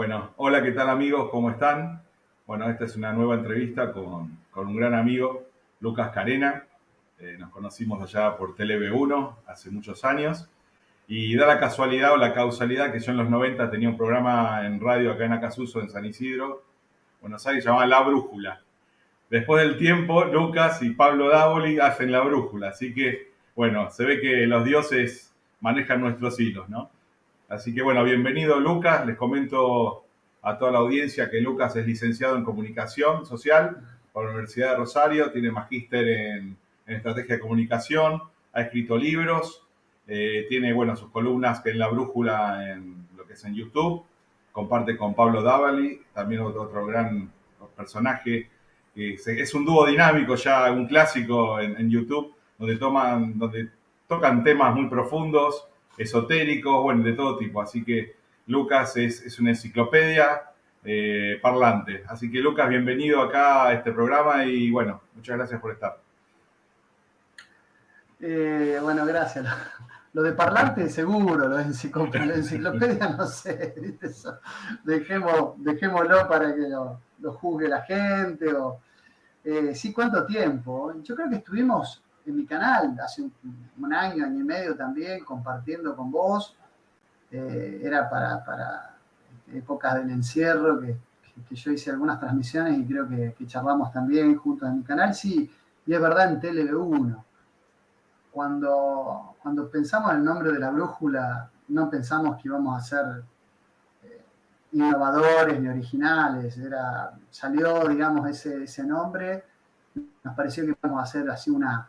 Bueno, hola, ¿qué tal amigos? ¿Cómo están? Bueno, esta es una nueva entrevista con un gran amigo, Lucas Carena. Nos conocimos allá por TV1 hace muchos años. Y da la casualidad o la causalidad que yo en los 90 tenía un programa en radio acá en Acasuso, en San Isidro, Buenos Aires, llamado La Brújula. Después del tiempo, Lucas y Pablo Dávoli hacen La Brújula. Así que, bueno, se ve que los dioses manejan nuestros hilos, ¿no? Así que bueno, bienvenido Lucas. Les comento a toda la audiencia que Lucas es licenciado en Comunicación Social por la Universidad de Rosario, tiene magíster en Estrategia de Comunicación, ha escrito libros, tiene bueno, sus columnas en La Brújula en lo que es en YouTube, comparte con Pablo Dávali, también otro gran personaje, que es un dúo dinámico ya, un clásico en YouTube, donde tocan temas muy profundos, esotéricos, bueno, de todo tipo. Así que Lucas es una enciclopedia parlante. Así que Lucas, bienvenido acá a este programa y bueno, muchas gracias por estar. Bueno, gracias. Lo de parlante seguro, lo de enciclopedia no sé, ¿viste? Eso, dejémoslo para que lo juzgue la gente. Sí, ¿cuánto tiempo? Yo creo que estuvimos en mi canal hace un año y medio también compartiendo con vos. Era para épocas del encierro que yo hice algunas transmisiones y creo que charlamos también juntos en mi canal. Sí, y es verdad, en TV1. Cuando pensamos en el nombre de La Brújula, no pensamos que íbamos a ser innovadores ni originales. Salió, digamos, ese nombre. Nos pareció que íbamos a hacer así una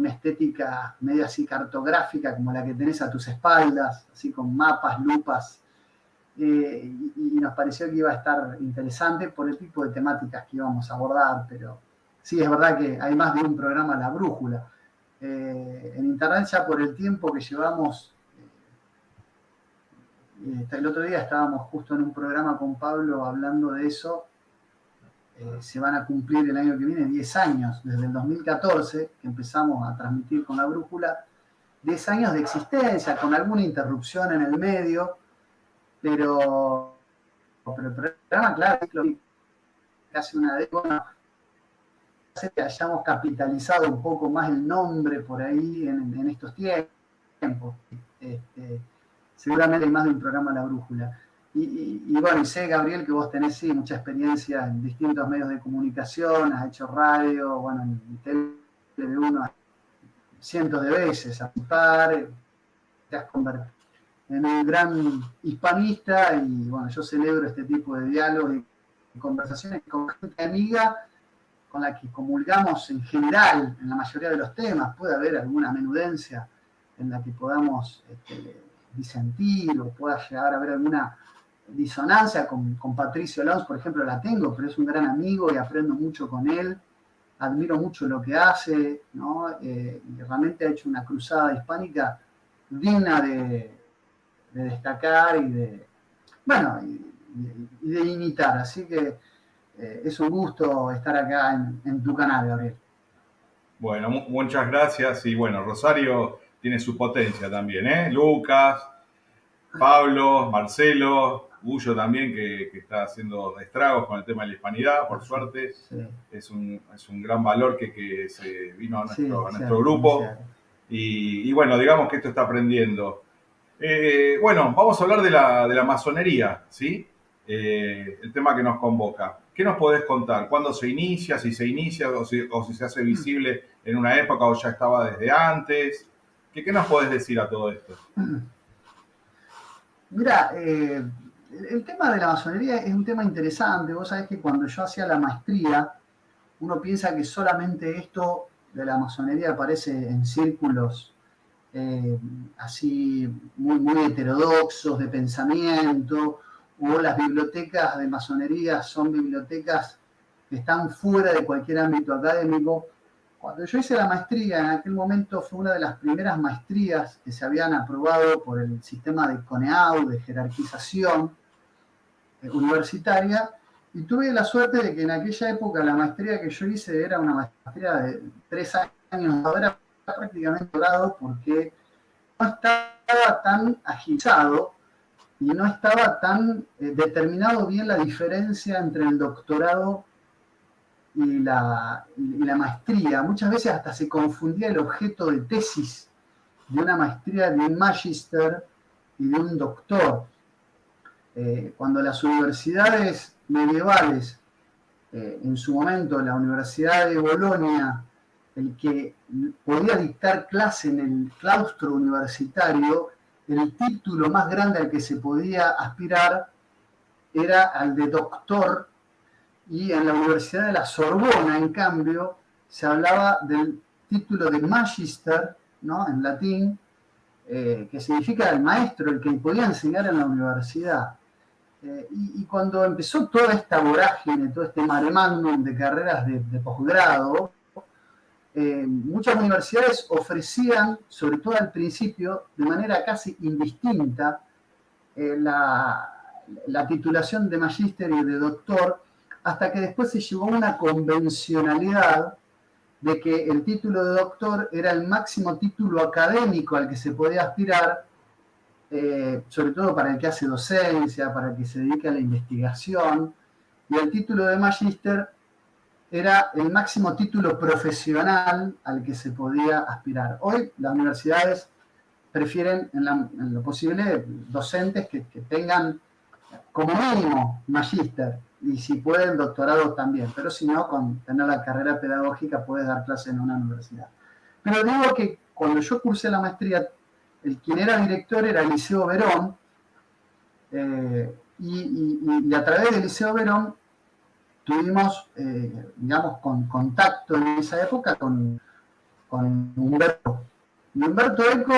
estética medio así cartográfica, como la que tenés a tus espaldas, así con mapas, lupas. Y nos pareció que iba a estar interesante por el tipo de temáticas que íbamos a abordar. Pero sí, es verdad que hay más de un programa La Brújula. En internet, ya por el tiempo que llevamos, el otro día estábamos justo en un programa con Pablo hablando de eso. Se van a cumplir el año que viene 10 años, desde el 2014 que empezamos a transmitir con La Brújula, 10 años de existencia, con alguna interrupción en el medio, pero el programa, claro, casi una década, hace que hayamos capitalizado un poco más el nombre por ahí en estos tiempos. Seguramente hay más de un programa La Brújula. Y bueno, y sé, Gabriel, que vos tenés sí mucha experiencia en distintos medios de comunicación, has hecho radio, bueno, en TV1 cientos de veces, a par, te has convertido en un gran hispanista y bueno, yo celebro este tipo de diálogos y conversaciones con gente amiga con la que comulgamos en general en la mayoría de los temas. Puede haber alguna menudencia en la que podamos disentir o pueda llegar a haber alguna disonancia con Patricio Lons, por ejemplo, la tengo, pero es un gran amigo y aprendo mucho con él, admiro mucho lo que hace, ¿no? Y realmente ha hecho una cruzada hispánica digna de destacar y de, bueno, y de imitar, así que es un gusto estar acá en tu canal, Gabriel. Bueno, muchas gracias y bueno, Rosario tiene su potencia también, ¿eh? Lucas, Pablo, Marcelo, Gullo también, que está haciendo estragos con el tema de la hispanidad, por suerte. Sí. Es un gran valor que se vino a nuestro cierto, grupo. Y bueno, digamos que esto está aprendiendo. Bueno, vamos a hablar de la masonería, ¿sí? El tema que nos convoca. ¿Qué nos podés contar? ¿Cuándo se inicia? ¿Si se inicia o si se hace visible en una época o ya estaba desde antes? ¿Qué nos podés decir a todo esto? Mira, el tema de la masonería es un tema interesante. Vos sabés que cuando yo hacía la maestría, uno piensa que solamente esto de la masonería aparece en círculos así muy heterodoxos de pensamiento, o las bibliotecas de masonería son bibliotecas que están fuera de cualquier ámbito académico. Cuando yo hice la maestría, en aquel momento fue una de las primeras maestrías que se habían aprobado por el sistema de CONEAU, de jerarquización universitaria, y tuve la suerte de que en aquella época la maestría que yo hice era una maestría de 3 años, ahora prácticamente grado, porque no estaba tan agilizado y no estaba tan determinado bien la diferencia entre el doctorado y la maestría. Muchas veces hasta se confundía el objeto de tesis de una maestría, de un magíster y de un doctor. Cuando las universidades medievales, en su momento la Universidad de Bolonia, el que podía dictar clase en el claustro universitario, el título más grande al que se podía aspirar era al de doctor, y en la Universidad de la Sorbona, en cambio, se hablaba del título de magister, ¿no?, en latín, que significa el maestro, el que podía enseñar en la universidad. Y cuando empezó toda esta vorágine, todo este mare magnum de carreras de posgrado, muchas universidades ofrecían, sobre todo al principio, de manera casi indistinta, la titulación de magíster y de doctor, hasta que después se llegó a una convencionalidad de que el título de doctor era el máximo título académico al que se podía aspirar, sobre todo para el que hace docencia, para el que se dedica a la investigación, y el título de magíster era el máximo título profesional al que se podía aspirar. Hoy las universidades prefieren, en lo posible, docentes que tengan como mínimo magíster, y si pueden doctorado también, pero si no, con tener la carrera pedagógica puedes dar clase en una universidad. Pero digo que cuando yo cursé la maestría, quien era director era el Liceo Verón, y a través del Liceo Verón tuvimos, digamos, contacto en esa época con Humberto. Y Humberto Eco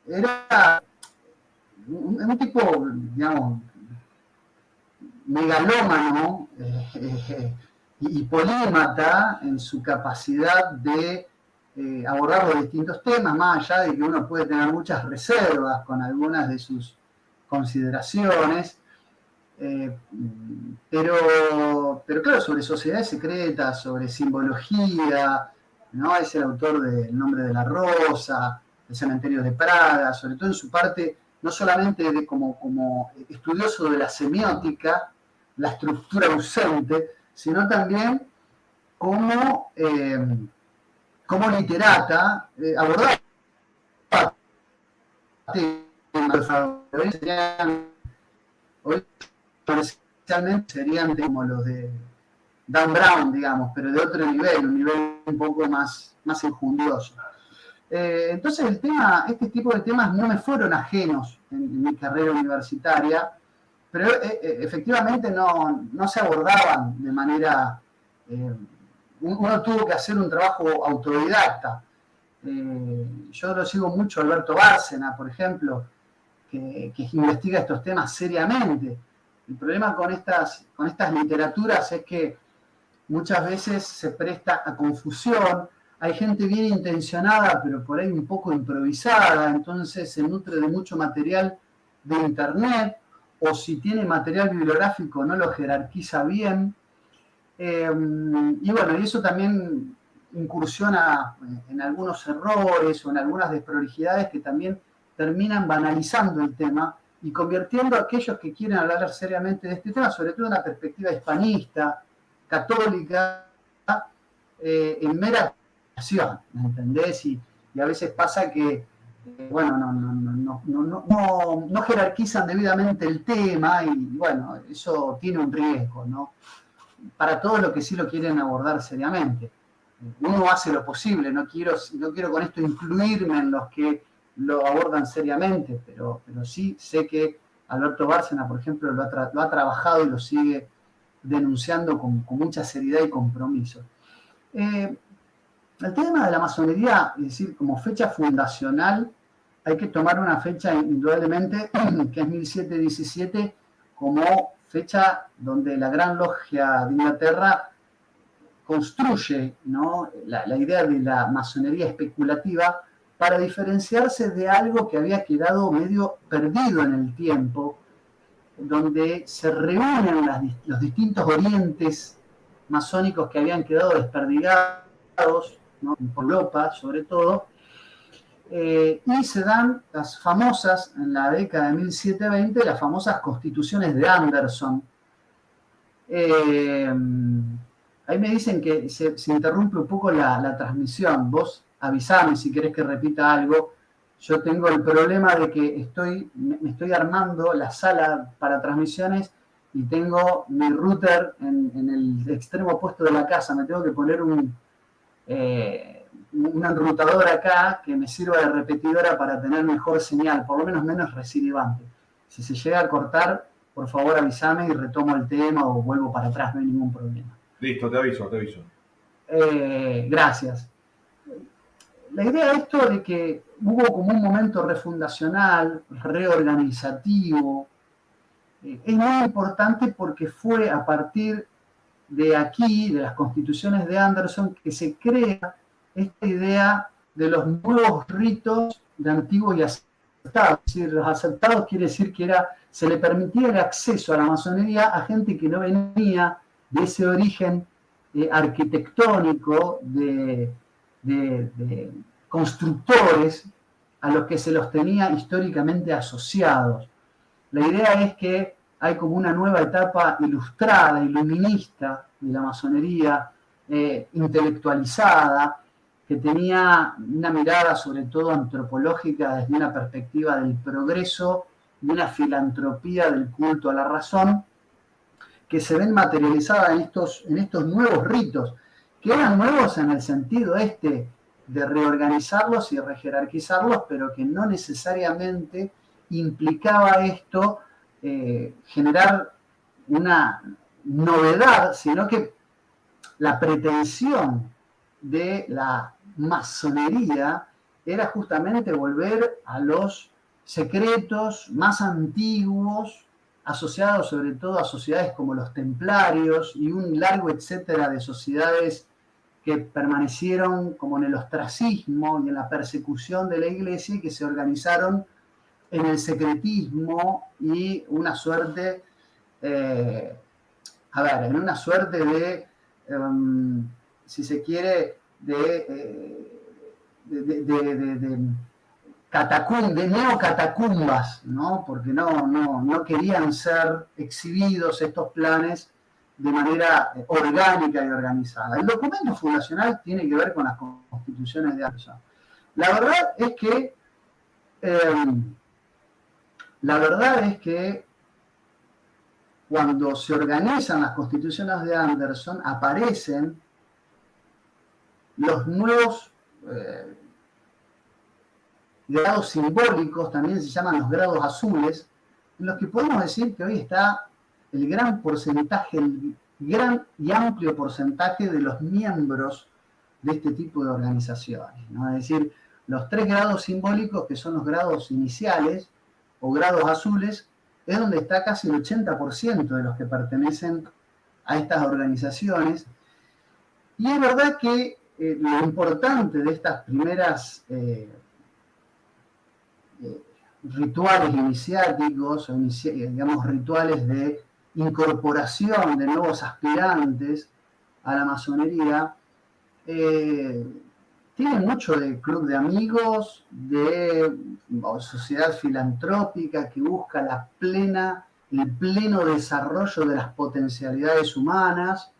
era un tipo, digamos, megalómano y polímata en su capacidad de abordar los distintos temas, más allá de que uno puede tener muchas reservas con algunas de sus consideraciones, pero claro, sobre sociedades secretas, sobre simbología, ¿no? Es el autor de El nombre de la rosa, El cementerio de Praga, sobre todo en su parte, no solamente como estudioso de la semiótica, la estructura ausente, sino también como literata, abordaba hoy especialmente serían como los de Dan Brown, digamos, pero de otro nivel, un nivel un poco más enjundioso. Entonces este tipo de temas no me fueron ajenos en mi carrera universitaria, pero efectivamente no se abordaban de manera... uno tuvo que hacer un trabajo autodidacta. Yo lo sigo mucho a Alberto Bárcena, por ejemplo, que investiga estos temas seriamente. El problema con estas literaturas es que muchas veces se presta a confusión. Hay gente bien intencionada, pero por ahí un poco improvisada, entonces se nutre de mucho material de internet, o si tiene material bibliográfico no lo jerarquiza bien. Y bueno, y eso también incursiona en algunos errores o en algunas desprolijidades que también terminan banalizando el tema y convirtiendo a aquellos que quieren hablar seriamente de este tema, sobre todo en una perspectiva hispanista, católica, en mera acción, ¿me entendés? Y a veces pasa que, bueno, no jerarquizan debidamente el tema, y bueno, eso tiene un riesgo, ¿no? Para todos los que sí lo quieren abordar seriamente. Uno hace lo posible, no quiero con esto incluirme en los que lo abordan seriamente, pero sí sé que Alberto Bárcena, por ejemplo, lo ha trabajado y lo sigue denunciando con mucha seriedad y compromiso. El tema de la masonería, es decir, como fecha fundacional, hay que tomar una fecha indudablemente, que es 1717, como fecha donde la Gran Logia de Inglaterra construye, ¿no?, la idea de la masonería especulativa para diferenciarse de algo que había quedado medio perdido en el tiempo, donde se reúnen los distintos orientes masónicos que habían quedado desperdigados, ¿no?, por Europa sobre todo, y se dan las famosas, en la década de 1720, las famosas constituciones de Anderson. Ahí me dicen que se interrumpe un poco la transmisión. Vos avisame si querés que repita algo. Yo tengo el problema de que me estoy armando la sala para transmisiones y tengo mi router en el extremo opuesto de la casa. Me tengo que poner un enrutador acá que me sirva de repetidora para tener mejor señal, por lo menos menos recidivante. Si se llega a cortar, por favor avísame y retomo el tema o vuelvo para atrás, no hay ningún problema. Listo, te aviso. Gracias. La idea de esto de que hubo como un momento refundacional, reorganizativo, es muy importante porque fue a partir de aquí, de las constituciones de Anderson, que se crea esta idea de los nuevos ritos de antiguos y aceptados. Es decir, los aceptados quiere decir que se le permitía el acceso a la masonería a gente que no venía de ese origen arquitectónico de constructores a los que se los tenía históricamente asociados. La idea es que hay como una nueva etapa ilustrada, iluminista de la masonería, intelectualizada, que tenía una mirada sobre todo antropológica desde una perspectiva del progreso y una filantropía del culto a la razón, que se ven materializadas en estos nuevos ritos, que eran nuevos en el sentido de reorganizarlos y rejerarquizarlos, pero que no necesariamente implicaba esto generar una novedad, sino que la pretensión de la masonería era justamente volver a los secretos más antiguos, asociados sobre todo a sociedades como los templarios y un largo etcétera de sociedades que permanecieron como en el ostracismo y en la persecución de la iglesia y que se organizaron en el secretismo y una suerte, en una suerte de, si se quiere, de neocatacumbas, ¿no? Porque no querían ser exhibidos estos planes de manera orgánica y organizada. El documento fundacional tiene que ver con las constituciones de Anderson. La verdad es que cuando se organizan las constituciones de Anderson aparecen los nuevos grados simbólicos, también se llaman los grados azules, en los que podemos decir que hoy está el gran y amplio porcentaje de los miembros de este tipo de organizaciones, ¿no? Es decir, los 3 grados simbólicos, que son los grados iniciales o grados azules, es donde está casi el 80% de los que pertenecen a estas organizaciones. Y es verdad que lo importante de estas primeras rituales iniciáticos, digamos rituales de incorporación de nuevos aspirantes a la masonería, tiene mucho de club de amigos, de sociedad filantrópica que busca el pleno desarrollo de las potencialidades humanas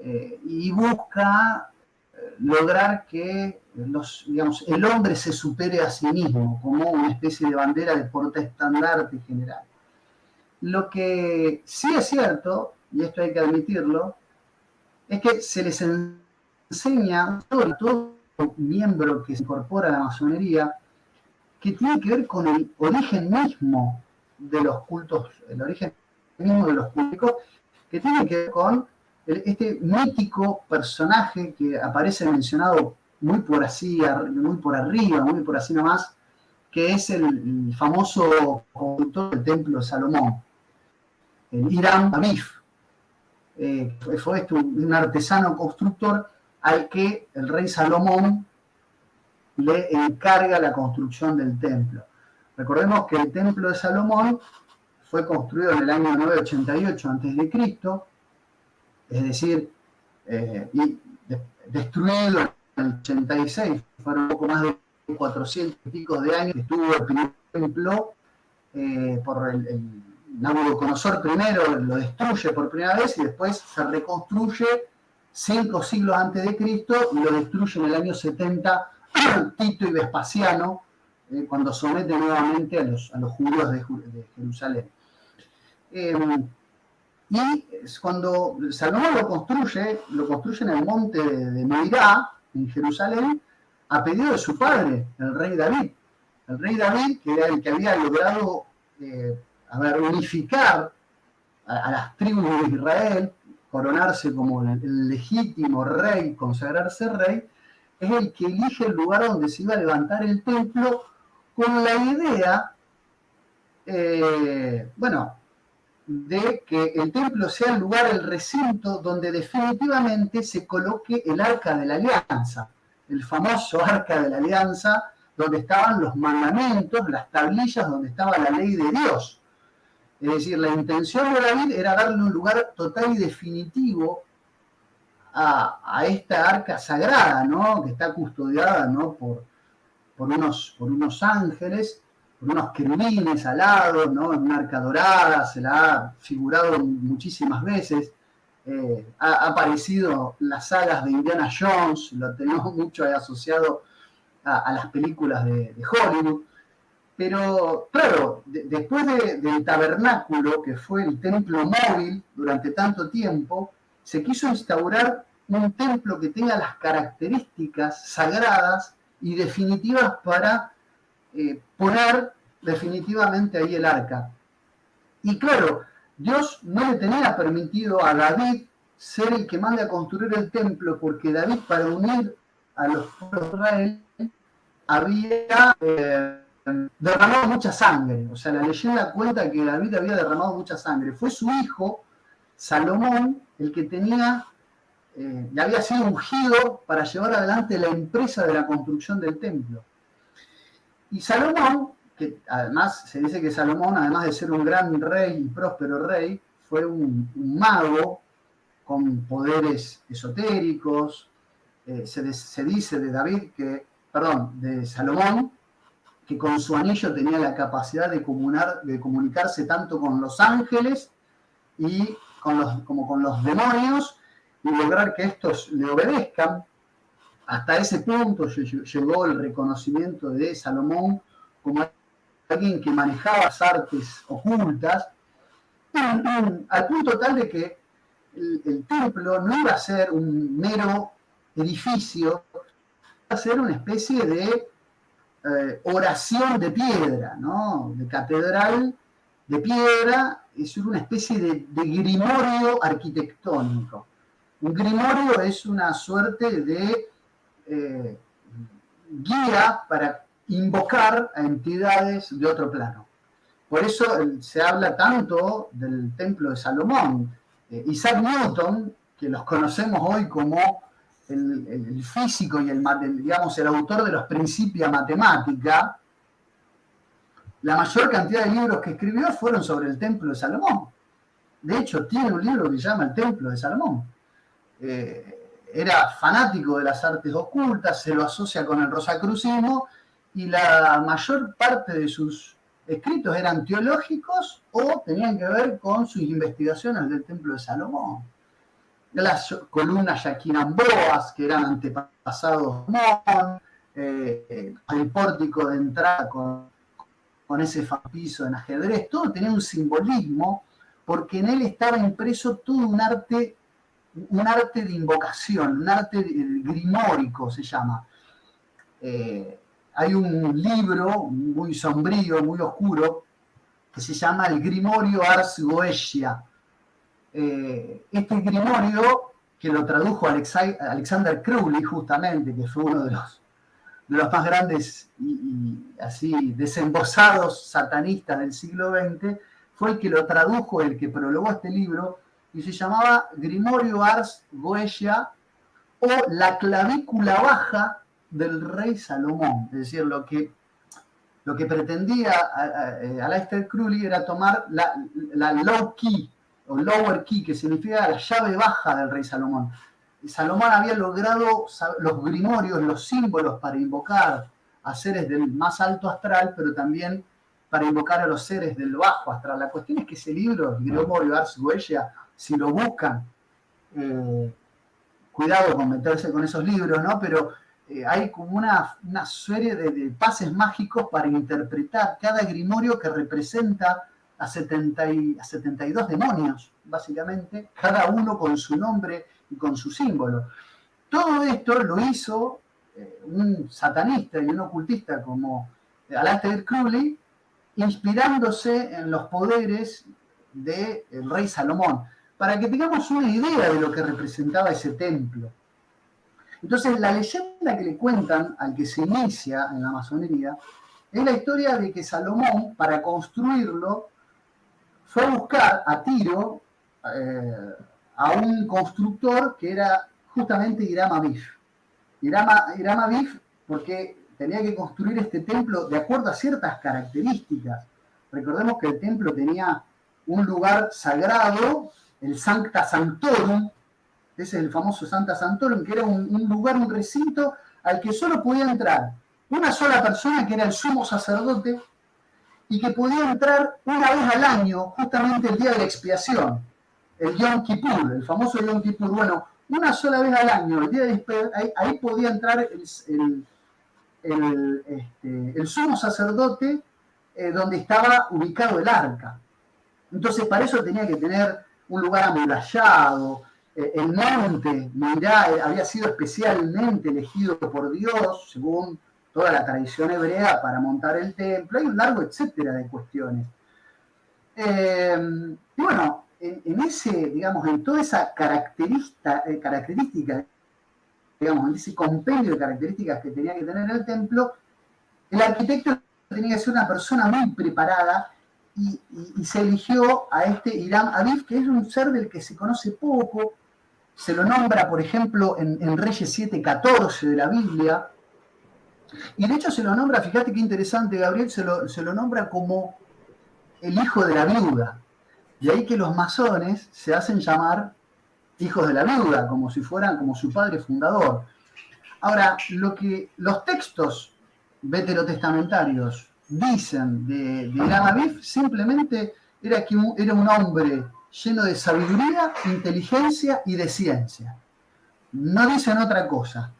y busca lograr que el hombre se supere a sí mismo como una especie de bandera de portaestandarte general. Lo que sí es cierto, y esto hay que admitirlo, es que se les enseña a todo miembro que se incorpora a la masonería que tiene que ver con el origen mismo de los cultos, el origen mismo de los cultos, que tiene que ver con este mítico personaje que aparece mencionado muy por arriba, muy por así nomás, que es el famoso constructor del templo de Salomón, el Hiram Abif. Fue un artesano constructor al que el rey Salomón le encarga la construcción del templo. Recordemos que el templo de Salomón fue construido en el año 988 a.C., es decir, y destruido en el 86, fueron un poco más de 400 y pico de años que estuvo el primer templo por el Nabucodonosor I, lo destruye por primera vez y después se reconstruye 5 siglos antes de Cristo y lo destruye en el año 70 Tito y Vespasiano, cuando somete nuevamente a los judíos de Jerusalén. Y cuando Salomón lo construye en el monte de Meirá, en Jerusalén, a pedido de su padre, el rey David. El rey David, que era el que había logrado unificar a las tribus de Israel, coronarse como el legítimo rey, consagrarse rey, es el que elige el lugar donde se iba a levantar el templo con la idea, de que el templo sea el lugar, el recinto donde definitivamente se coloque el Arca de la Alianza, el famoso Arca de la Alianza, donde estaban los mandamientos, las tablillas, donde estaba la ley de Dios. Es decir, la intención de David era darle un lugar total y definitivo a esta arca sagrada, ¿no? Que está custodiada, ¿no? por unos ángeles, por unos querubines alados, ¿no? En una arca dorada, se la ha figurado muchísimas veces. Ha aparecido en las sagas de Indiana Jones, lo tenemos mucho asociado a las películas de Hollywood. Pero, claro, después del tabernáculo, que fue el templo móvil durante tanto tiempo, se quiso instaurar un templo que tenga las características sagradas y definitivas para poner definitivamente ahí el arca. Y claro, Dios no le tenía permitido a David ser el que mande a construir el templo, porque David, para unir a los pueblos de Israel, había derramado mucha sangre. O sea, la leyenda cuenta que David había derramado mucha sangre. Fue su hijo, Salomón, el que le había sido ungido para llevar adelante la empresa de la construcción del templo. Y Salomón, que además se dice que Salomón, además de ser un gran rey y próspero rey, fue un mago con poderes esotéricos. Se dice de Salomón, que con su anillo tenía la capacidad de comunicarse tanto con los ángeles y como con los demonios, y lograr que estos le obedezcan. Hasta ese punto llegó el reconocimiento de Salomón como alguien que manejaba las artes ocultas, al punto tal de que el templo no iba a ser un mero edificio, iba a ser una especie de oración de piedra, ¿no? De catedral de piedra, es una especie de grimorio arquitectónico. Un grimorio es una suerte de guía para invocar a entidades de otro plano. Por eso se habla tanto del templo de Salomón. Isaac Newton, que los conocemos hoy como el físico y el autor de los Principia Mathematica, la mayor cantidad de libros que escribió fueron sobre el templo de Salomón. De hecho, tiene un libro que se llama El Templo de Salomón. Era fanático de las artes ocultas, se lo asocia con el rosacrucismo, y la mayor parte de sus escritos eran teológicos o tenían que ver con sus investigaciones del Templo de Salomón. Las columnas yaquinamboas, que eran antepasados de Salomón, el pórtico de entrada con ese piso en ajedrez, todo tenía un simbolismo, porque en él estaba impreso todo un arte de invocación, un arte grimórico se llama. Hay un libro muy sombrío, muy oscuro, que se llama el Grimorio Ars Goetia. Este grimorio, que lo tradujo Alexander Crowley, justamente, que fue uno de los más grandes y así desembosados satanistas del siglo XX, fue el que lo tradujo, el que prologó este libro, y se llamaba Grimorio Ars Goetia, o la clavícula baja del rey Salomón. Es decir, lo que pretendía Aleister Crowley era tomar la low key, o lower key, que significa la llave baja del rey Salomón. Y Salomón había logrado los grimorios, los símbolos para invocar a seres del más alto astral, pero también para invocar a los seres del bajo astral. La cuestión es que ese libro, Grimorio Ars Goetia, si lo buscan, cuidado con meterse con esos libros, ¿no? Pero hay como una serie de pases mágicos para interpretar cada grimorio que representa a 72 demonios, básicamente, cada uno con su nombre y con su símbolo. Todo esto lo hizo un satanista y un ocultista como Aleister Crowley, inspirándose en los poderes del rey Salomón, para que tengamos una idea de lo que representaba ese templo. Entonces, la leyenda que le cuentan al que se inicia en la masonería es la historia de que Salomón, para construirlo, fue a buscar a Tiro a un constructor que era justamente Hiram Abif. Hiram Abif, porque tenía que construir este templo de acuerdo a ciertas características. Recordemos que el templo tenía un lugar sagrado, el Sancta Sanctorum, ese es el famoso Sancta Sanctorum, que era un lugar, un recinto al que solo podía entrar una sola persona, que era el sumo sacerdote, y que podía entrar una vez al año, justamente el día de la expiación, el Yom Kippur, el famoso Yom Kippur. Bueno, una sola vez al año, el día de ahí podía entrar el sumo sacerdote donde estaba ubicado el arca. Entonces, para eso tenía que tener un lugar amurallado. El monte Meirá había sido especialmente elegido por Dios, según toda la tradición hebrea, para montar el templo. Hay un largo etcétera de cuestiones. Y bueno, en toda esa característica, digamos, en ese compendio de características que tenía que tener el templo, el arquitecto tenía que ser una persona muy preparada y se eligió a este Hiram Abif, que es un ser del que se conoce poco. Se lo nombra, por ejemplo, en Reyes 7:14 de la Biblia. Y de hecho se lo nombra, fíjate qué interesante, Gabriel, se lo nombra como el hijo de la viuda. De ahí que los masones se hacen llamar hijos de la viuda, como si fueran como su padre fundador. Ahora, lo que los textos veterotestamentarios dicen de Hiram Abif simplemente era que era un hombre lleno de sabiduría, inteligencia y de ciencia. No dicen otra cosa.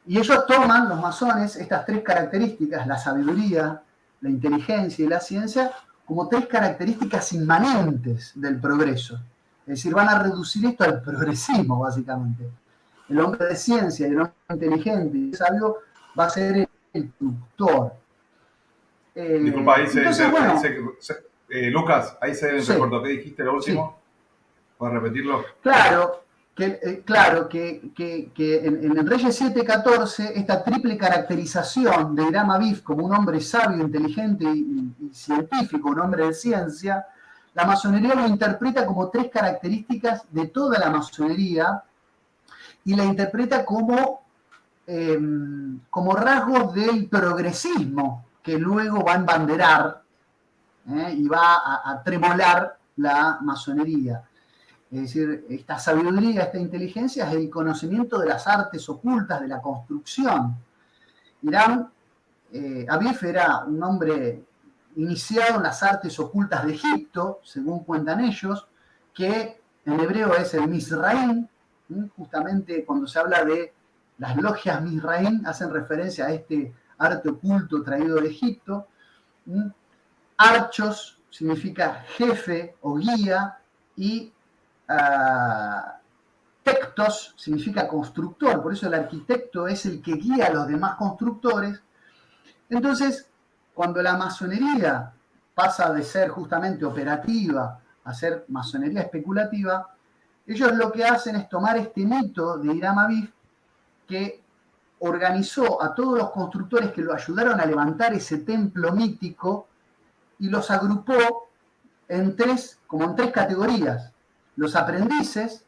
Y ellos toman, los masones, estas tres características, la sabiduría, la inteligencia y la ciencia, como tres características inmanentes del progreso. Es decir, van a reducir esto al progresismo, básicamente. El hombre de ciencia y el hombre inteligente y sabio va a ser el productor. Disculpa, Lucas, ahí se entrecortó. ¿Qué dijiste lo último? Sí. ¿Puedes repetirlo? Claro que en Reyes 7:14, esta triple caracterización de Hiram Abif como un hombre sabio, inteligente y científico, un hombre de ciencia, la masonería lo interpreta como tres características de toda la masonería y la interpreta como rasgos del progresismo que luego va a embanderar y va a tremolar la masonería. Es decir, esta sabiduría, esta inteligencia es el conocimiento de las artes ocultas de la construcción. Hiram Abif era un hombre iniciado en las artes ocultas de Egipto, según cuentan ellos, que en hebreo es el Mizraim. Justamente cuando se habla de las logias Mizraim, hacen referencia a este arte oculto traído de Egipto. Archos significa jefe o guía, y tectos significa constructor, por eso el arquitecto es el que guía a los demás constructores. Entonces, cuando la masonería pasa de ser justamente operativa a ser masonería especulativa, ellos lo que hacen es tomar este mito de Hiram Abif, que organizó a todos los constructores que lo ayudaron a levantar ese templo mítico y los agrupó en tres categorías. Los aprendices,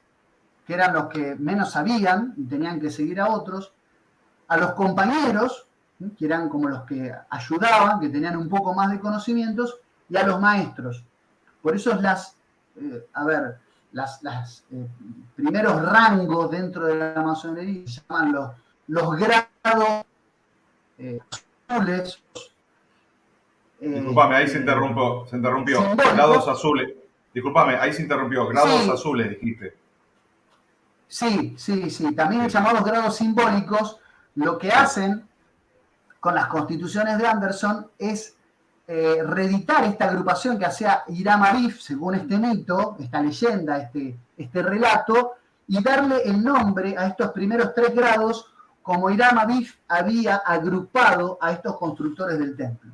que eran los que menos sabían y tenían que seguir a otros, a los compañeros, que eran como los que ayudaban, que tenían un poco más de conocimientos, y a los maestros. Por eso los primeros rangos dentro de la masonería se llaman los azules. Disculpame, ahí se interrumpió. Simbólicos. Grados azules. Disculpame, ahí se interrumpió. Grados Sí. azules, dijiste. Sí. También llamados grados simbólicos, lo que hacen con las constituciones de Anderson es reeditar esta agrupación que hacía Hiram Abiff, según este mito, esta leyenda, este relato, y darle el nombre a estos primeros 3 grados como Hiram Abiff había agrupado a estos constructores del templo.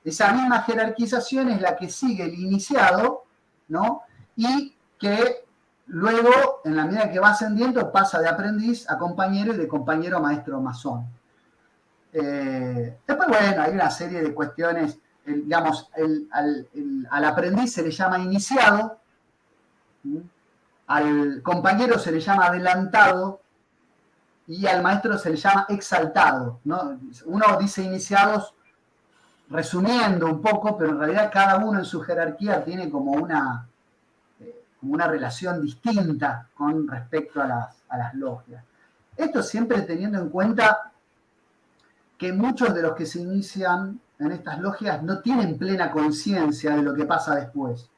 Esa misma jerarquización es la que sigue el iniciado, ¿no? Y que luego, en la medida que va ascendiendo, pasa de aprendiz a compañero y de compañero a maestro masón. Después, bueno, hay una serie de cuestiones, digamos, al aprendiz se le llama iniciado, al compañero se le llama adelantado y al maestro se le llama exaltado, ¿no? Uno dice iniciados resumiendo un poco, pero en realidad cada uno en su jerarquía tiene como una relación distinta con respecto a las logias. Esto siempre teniendo en cuenta que muchos de los que se inician en estas logias no tienen plena conciencia de lo que pasa después.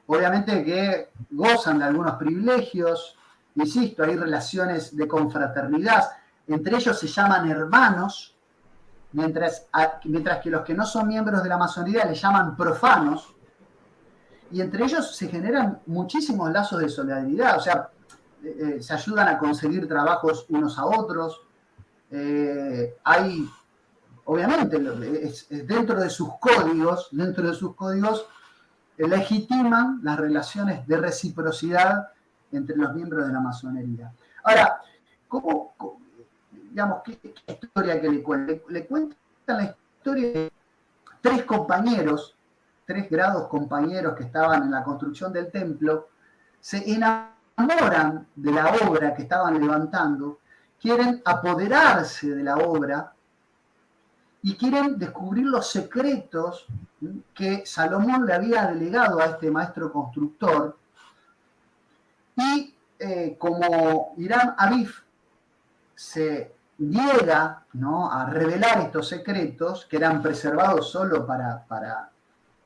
Obviamente que gozan de algunos privilegios, insisto, hay relaciones de confraternidad, entre ellos se llaman hermanos, mientras que los que no son miembros de la masonería le llaman profanos, y entre ellos se generan muchísimos lazos de solidaridad, o sea, se ayudan a conseguir trabajos unos a otros, hay, obviamente, dentro de sus códigos, legitiman las relaciones de reciprocidad entre los miembros de la masonería. Ahora, ¿qué historia que le cuentan? Le cuentan la historia de 3 compañeros, 3 grados compañeros que estaban en la construcción del templo, se enamoran de la obra que estaban levantando, quieren apoderarse de la obra y quieren descubrir los secretos que Salomón le había delegado a este maestro constructor. Y como Hiram Abiff se niega, ¿no?, a revelar estos secretos que eran preservados solo para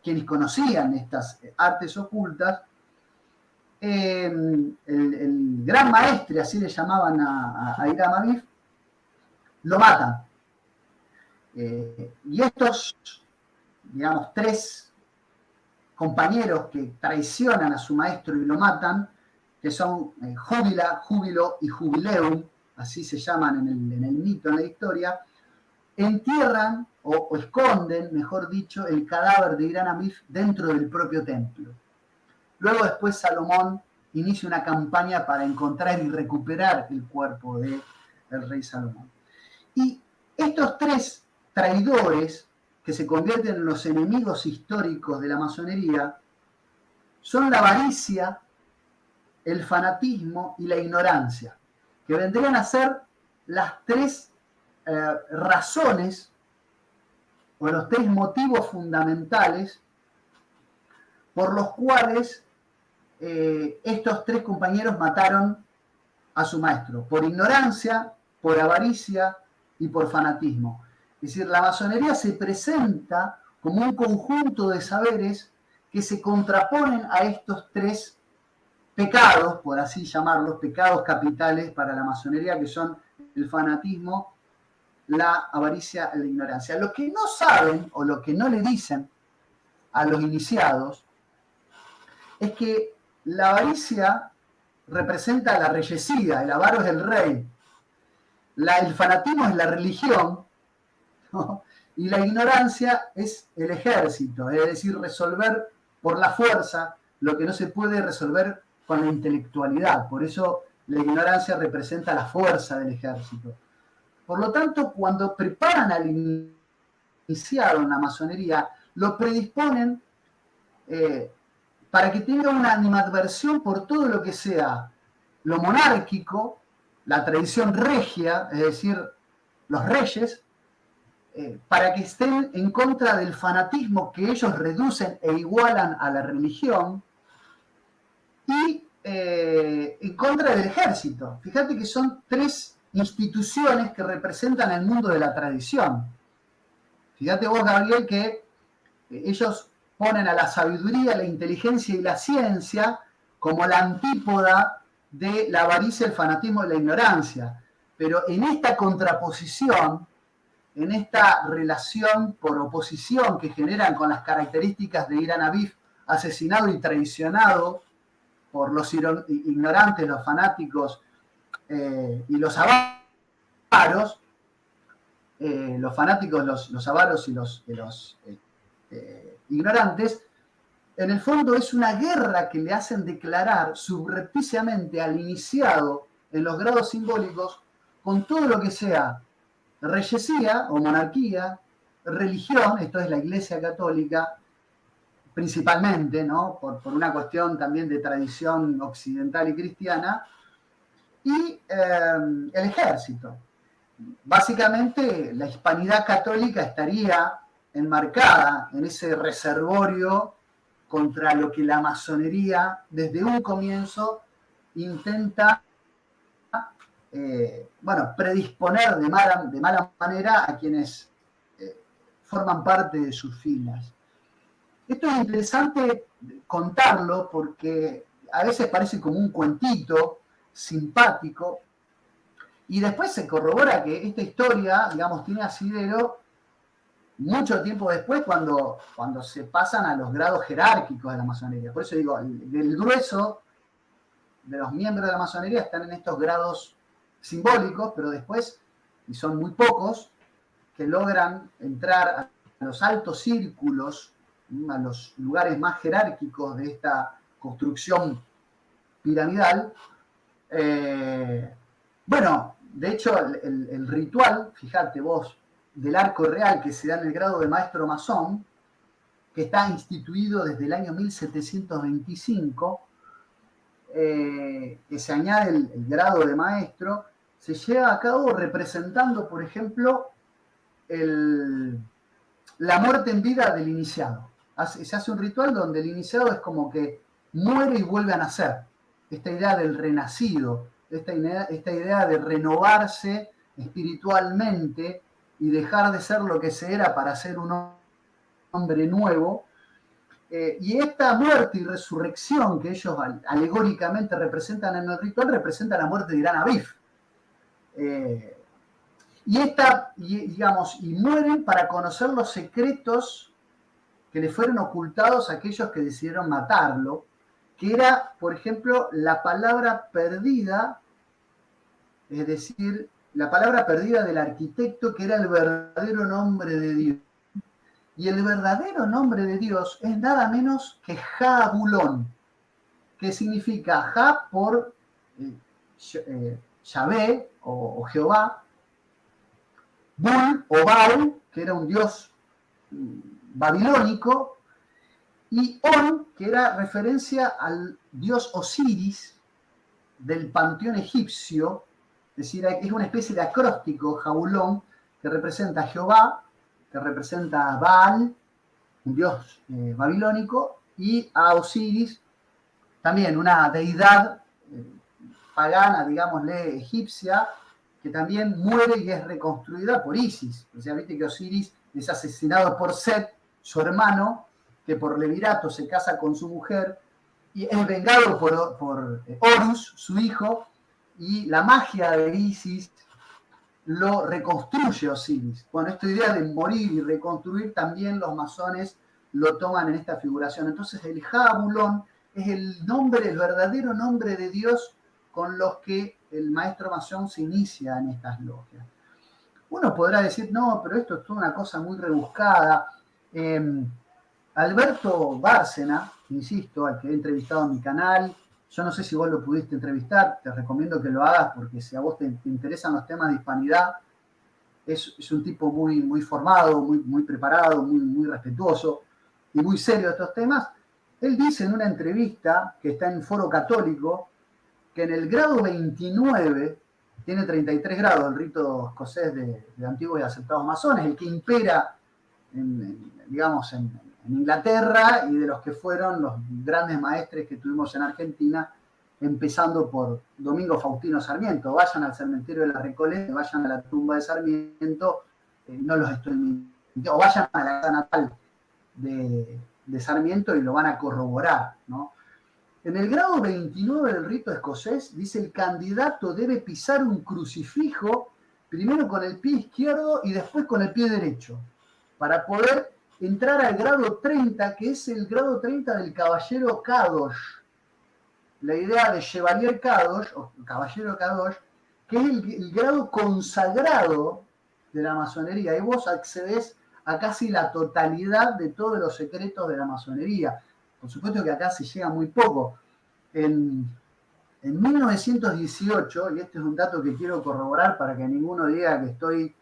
quienes conocían estas artes ocultas, el gran maestre, así le llamaban a Hiram Abiff, lo matan. Y estos, digamos, 3 compañeros que traicionan a su maestro y lo matan, que son Júbila, Júbilo y Jubileum, así se llaman en el mito, en la historia, entierran o esconden, mejor dicho, el cadáver de Hiram Abiff dentro del propio templo. Luego después Salomón inicia una campaña para encontrar y recuperar el cuerpo del rey Salomón. Y estos 3 traidores, que se convierten en los enemigos históricos de la masonería, son la avaricia, el fanatismo y la ignorancia, que vendrían a ser las 3 razones o los 3 motivos fundamentales por los cuales estos 3 compañeros mataron a su maestro, por ignorancia, por avaricia y por fanatismo. Es decir, la masonería se presenta como un conjunto de saberes que se contraponen a estos 3 pecados, por así llamarlos, pecados capitales para la masonería, que son el fanatismo, la avaricia y la ignorancia. Lo que no saben o lo que no le dicen a los iniciados es que la avaricia representa a la reyesía, el avaro es el rey, el fanatismo es la religión, ¿no?, y la ignorancia es el ejército, es decir, resolver por la fuerza lo que no se puede resolver con la intelectualidad. Por eso la ignorancia representa la fuerza del ejército. Por lo tanto, cuando preparan al iniciado en la masonería, lo predisponen para que tenga una animadversión por todo lo que sea lo monárquico, la tradición regia, es decir, los reyes, para que estén en contra del fanatismo que ellos reducen e igualan a la religión, y en contra del ejército. Fíjate que son 3 instituciones que representan el mundo de la tradición. Fíjate vos, Gabriel, que ellos ponen a la sabiduría, la inteligencia y la ciencia como la antípoda de la avaricia, el fanatismo y la ignorancia. Pero en esta contraposición, en esta relación por oposición que generan con las características de Irán Abif, asesinado y traicionado por los ignorantes, los fanáticos y los avaros, los fanáticos, los avaros y los ignorantes, en el fondo es una guerra que le hacen declarar subrepticiamente al iniciado en los grados simbólicos con todo lo que sea reyesía o monarquía, religión, esto es la Iglesia Católica, principalmente, ¿no? por una cuestión también de tradición occidental y cristiana, y el ejército. Básicamente, la hispanidad católica estaría enmarcada en ese reservorio contra lo que la masonería desde un comienzo intenta predisponer de mala manera a quienes forman parte de sus filas. Esto es interesante contarlo porque a veces parece como un cuentito simpático y después se corrobora que esta historia, digamos, tiene asidero mucho tiempo después cuando se pasan a los grados jerárquicos de la masonería. Por eso digo, el grueso de los miembros de la masonería están en estos grados simbólicos, pero después, y son muy pocos, que logran entrar a los altos círculos, a los lugares más jerárquicos de esta construcción piramidal. De hecho, el ritual, fíjate vos, del arco real que se da en el grado de maestro masón, que está instituido desde el año 1725, que se añade el grado de maestro, se lleva a cabo representando, por ejemplo, la muerte en vida del iniciado. Se hace un ritual donde el iniciado es como que muere y vuelve a nacer. Esta idea del renacido, esta idea de renovarse espiritualmente y dejar de ser lo que se era para ser un hombre nuevo. Y esta muerte y resurrección que ellos alegóricamente representan en el ritual representa la muerte de Irán Abif. Y mueren para conocer los secretos que le fueron ocultados a aquellos que decidieron matarlo, que era, por ejemplo, la palabra perdida, es decir, la palabra perdida del arquitecto, que era el verdadero nombre de Dios. Y el verdadero nombre de Dios es nada menos que Jabulón, que significa Ja por Yahvé o Jehová, Bul o Baal, que era un dios babilónico, y On, que era referencia al dios Osiris del panteón egipcio, es decir, es una especie de acróstico, Jabulón, que representa a Jehová, que representa a Baal, un dios babilónico, y a Osiris, también una deidad pagana, digámosle, egipcia, que también muere y es reconstruida por Isis. O sea, viste que Osiris es asesinado por Set, su hermano, que por levirato se casa con su mujer, y es vengado por Horus, su hijo, y la magia de Isis lo reconstruye Osiris. Bueno, esta idea de morir y reconstruir también los masones lo toman en esta figuración. Entonces el Jabulón es el nombre, el verdadero nombre de Dios con los que el maestro masón se inicia en estas logias. Uno podrá decir, no, pero esto es toda una cosa muy rebuscada. Alberto Bárcena, insisto, al que he entrevistado en mi canal, yo no sé si vos lo pudiste entrevistar, te recomiendo que lo hagas porque si a vos te interesan los temas de hispanidad, es un tipo muy, muy formado, muy preparado, muy respetuoso y muy serio de estos temas. Él dice en una entrevista que está en Foro Católico que en el grado 29, tiene 33 grados el rito escocés de antiguos y aceptados masones, el que impera en Inglaterra y de los que fueron los grandes maestres que tuvimos en Argentina empezando por Domingo Faustino Sarmiento. Vayan al cementerio de la Recoleta, vayan a la tumba de Sarmiento, no los estoy mintiendo, o vayan a la casa natal de Sarmiento y lo van a corroborar, ¿no? En el grado 29 del rito escocés dice el candidato debe pisar un crucifijo primero con el pie izquierdo y después con el pie derecho, para poder entrar al grado 30, que es el grado 30 del caballero Kadosh. La idea de Chevalier Kadosh, o caballero Kadosh, que es el grado consagrado de la masonería, y vos accedes a casi la totalidad de todos los secretos de la masonería. Por supuesto que acá se llega muy poco. En 1918, y este es un dato que quiero corroborar para que ninguno diga que estoy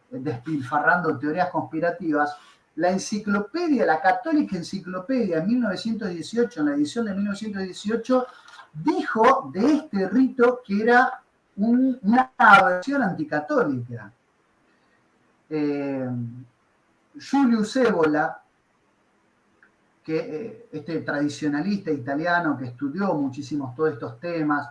despilfarrando teorías conspirativas, la enciclopedia, la Católica Enciclopedia en 1918, en la edición de 1918, dijo de este rito que era una aversión anticatólica. Julius Evola, que este tradicionalista italiano que estudió muchísimos todos estos temas,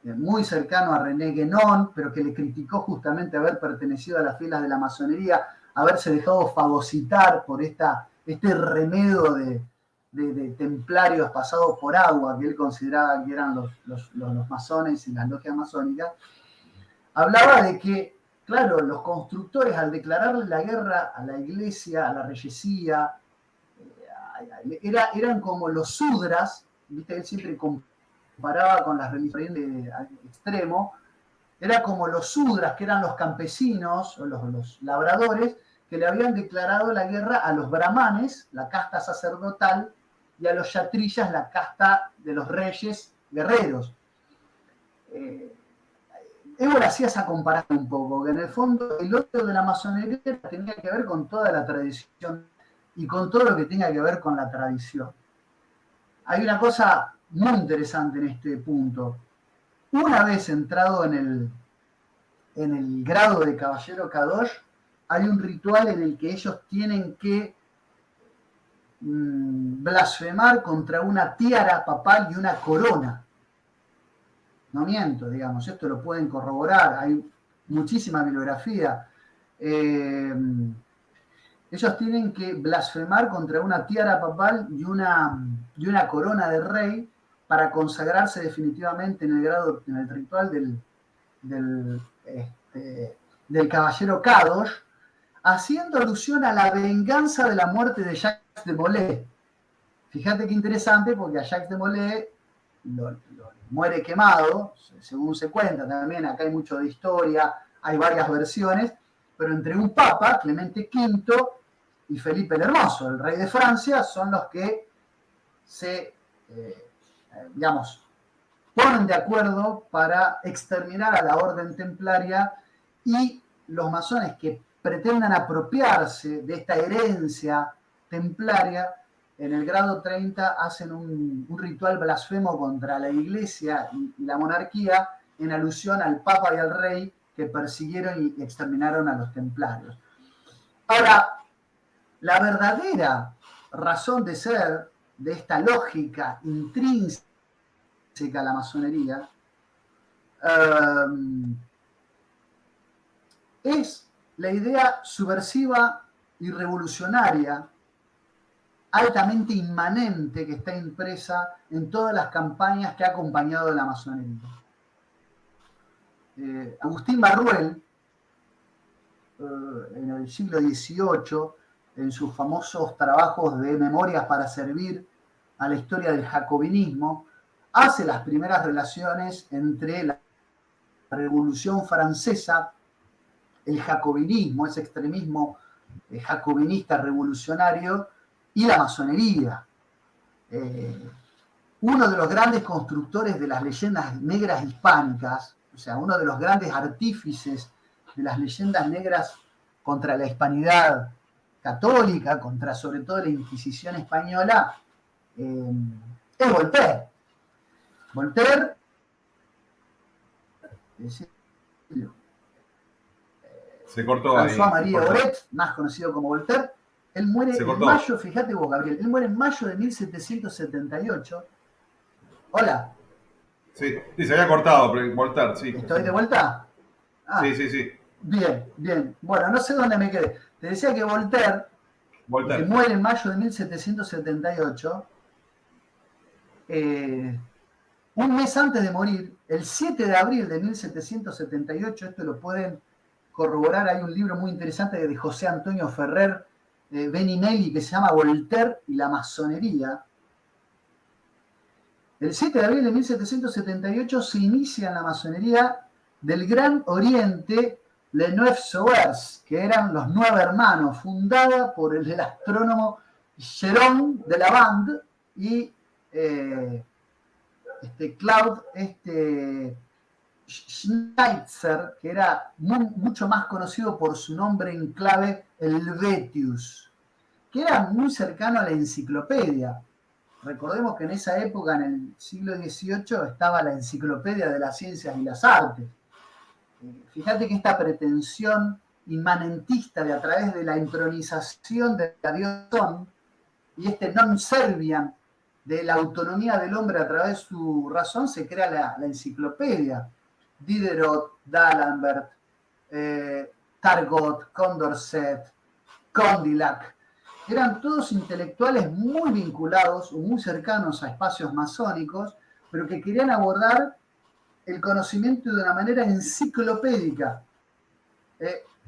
muy cercano a René Guénon, pero que le criticó justamente haber pertenecido a las filas de la masonería, haberse dejado fagocitar por este remedo de templarios pasados por agua que él consideraba que eran los masones y las logias masónicas, hablaba de que, claro, los constructores al declararle la guerra a la iglesia, a la reyesía, eran como los sudras, ¿viste? Él siempre comparaba con las religiones de extremo, era como los sudras, que eran los campesinos o los labradores, que le habían declarado la guerra a los brahmanes, la casta sacerdotal, y a los yatrillas, la casta de los reyes guerreros. Ébola hacía esa comparación un poco, que en el fondo el odio de la masonería tenía que ver con toda la tradición y con todo lo que tenga que ver con la tradición. Hay una cosa muy interesante en este punto. Una vez entrado en el grado de caballero Kadosh, hay un ritual en el que ellos tienen que blasfemar contra una tiara papal y una corona. No miento, digamos, esto lo pueden corroborar, hay muchísima bibliografía. Ellos tienen que blasfemar contra una tiara papal y una corona de rey para consagrarse definitivamente en el ritual del caballero Kadosh, haciendo alusión a la venganza de la muerte de Jacques de Molay. Fíjate qué interesante, porque a Jacques de Molay lo muere quemado, según se cuenta también, acá hay mucho de historia, hay varias versiones, pero entre un papa, Clemente V, y Felipe el Hermoso, el rey de Francia, son los que se, ponen de acuerdo para exterminar a la orden templaria, y los masones que pretendan apropiarse de esta herencia templaria, en el grado 30 hacen un ritual blasfemo contra la iglesia y la monarquía en alusión al papa y al rey que persiguieron y exterminaron a los templarios. Ahora, la verdadera razón de ser de esta lógica intrínseca a la masonería es la idea subversiva y revolucionaria altamente inmanente que está impresa en todas las campañas que ha acompañado a la masonería. Agustín Barruel, en el siglo XVIII, en sus famosos trabajos de Memorias para servir a la historia del jacobinismo, hace las primeras relaciones entre la Revolución Francesa, el jacobinismo, ese extremismo jacobinista revolucionario, y la masonería. Uno de los grandes constructores de las leyendas negras hispánicas, o sea, uno de los grandes artífices de las leyendas negras contra la hispanidad católica, contra sobre todo la Inquisición española, es Voltaire. Voltaire, se cortó François-Marie Aubret, más conocido como Voltaire, él muere en mayo, fíjate vos, Gabriel, él muere en mayo de 1778. Hola. Sí, sí, se había cortado, pero Voltaire, sí. ¿Estoy de vuelta? Sí, sí, sí. Bien, bien. Bueno, no sé dónde me quedé. Te decía que Voltaire, que Voltaire. muere en mayo de 1778, un mes antes de morir, el 7 de abril de 1778, esto lo pueden corroborar, hay un libro muy interesante de José Antonio Ferrer, Beninelli, que se llama Voltaire y la masonería. El 7 de abril de 1778 se inicia en la masonería del Gran Oriente Les Neuf Sauveurs, que eran los 9 hermanos, fundada por el astrónomo Jérôme de Lavande y Claude Schweitzer, que era mucho más conocido por su nombre en clave Helvetius, que era muy cercano a la enciclopedia. Recordemos que en esa época, en el siglo XVIII, estaba la enciclopedia de las ciencias y las artes. Fíjate que esta pretensión inmanentista de a través de la entronización de la diosón y este non serviam de la autonomía del hombre a través de su razón, se crea la enciclopedia. Diderot, D'Alembert, Targot, Condorcet, Condillac, eran todos intelectuales muy vinculados o muy cercanos a espacios masónicos, pero que querían abordar el conocimiento de una manera enciclopédica.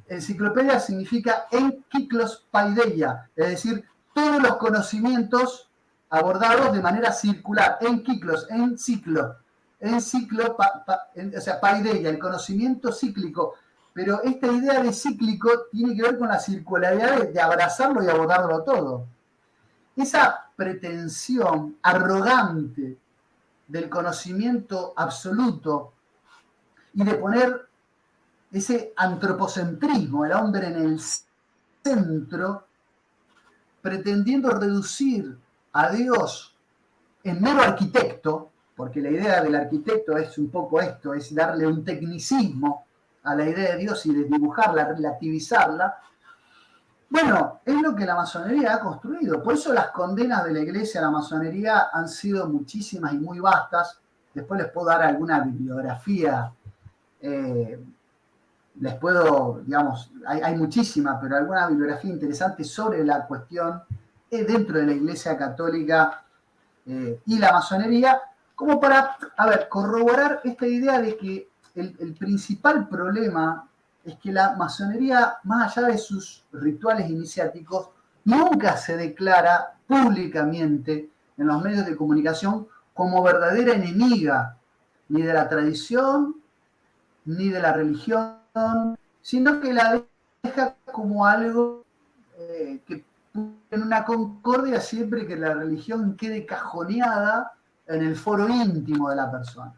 Enciclopedia significa enkyklos paideia, es decir, todos los conocimientos abordados de manera circular, enkyklos, en ciclo, o sea, paideia, el conocimiento cíclico. Pero esta idea de cíclico tiene que ver con la circularidad de abrazarlo y abordarlo todo. Esa pretensión arrogante del conocimiento absoluto y de poner ese antropocentrismo, el hombre en el centro, pretendiendo reducir a Dios en mero arquitecto, porque la idea del arquitecto es un poco esto, es darle un tecnicismo a la idea de Dios y de dibujarla, relativizarla. Bueno, es lo que la masonería ha construido. Por eso las condenas de la iglesia a la masonería han sido muchísimas y muy vastas. Después les puedo dar alguna bibliografía. Les puedo, digamos, hay muchísima, pero alguna bibliografía interesante sobre la cuestión dentro de la iglesia católica y la masonería, como para, corroborar esta idea de que el principal problema es que la masonería, más allá de sus rituales iniciáticos, nunca se declara públicamente en los medios de comunicación como verdadera enemiga ni de la tradición, ni de la religión, sino que la deja como algo que en una concordia siempre que la religión quede cajoneada en el foro íntimo de la persona.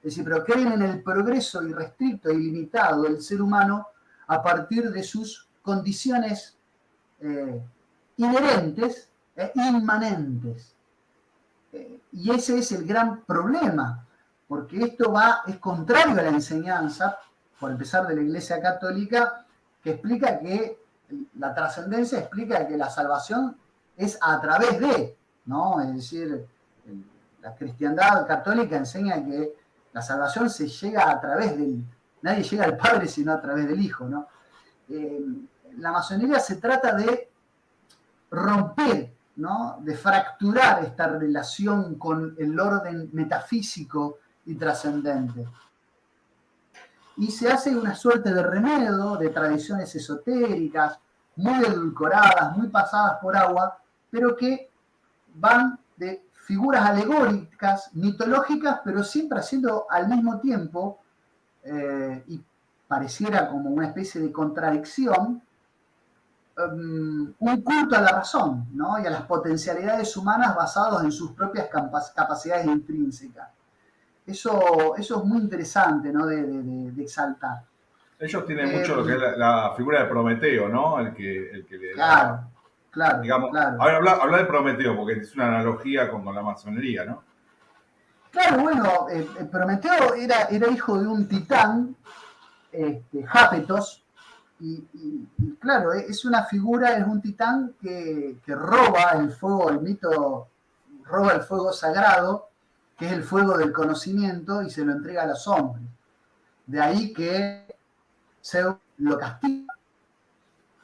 Es decir, pero creen en el progreso irrestricto e ilimitado del ser humano a partir de sus condiciones inherentes e inmanentes. Y ese es el gran problema, porque esto es contrario a la enseñanza, por empezar, de la Iglesia Católica, que explica que la trascendencia explica que la salvación es a través de, ¿no? Es decir, la cristiandad católica enseña que la salvación se llega a través del... Nadie llega al Padre sino a través del Hijo, ¿no? La masonería se trata de romper, ¿no? De fracturar esta relación con el orden metafísico y trascendente. Y se hace una suerte de remedio de tradiciones esotéricas, muy edulcoradas, muy pasadas por agua, pero que van de figuras alegóricas, mitológicas, pero siempre haciendo al mismo tiempo, y pareciera como una especie de contradicción, un culto a la razón, ¿no? Y a las potencialidades humanas basados en sus propias capacidades intrínsecas. Eso es muy interesante, ¿no? de exaltar. Ellos tienen mucho lo que es la figura de Prometeo, ¿no? El que le claro, da, claro, digamos, claro. Habla de Prometeo, porque es una analogía con la masonería, ¿no? Claro, bueno, Prometeo era hijo de un titán, Jápetos, y claro, es una figura, es un titán que roba el fuego, el mito roba el fuego sagrado que es el fuego del conocimiento, y se lo entrega a los hombres. De ahí que Zeus lo castiga.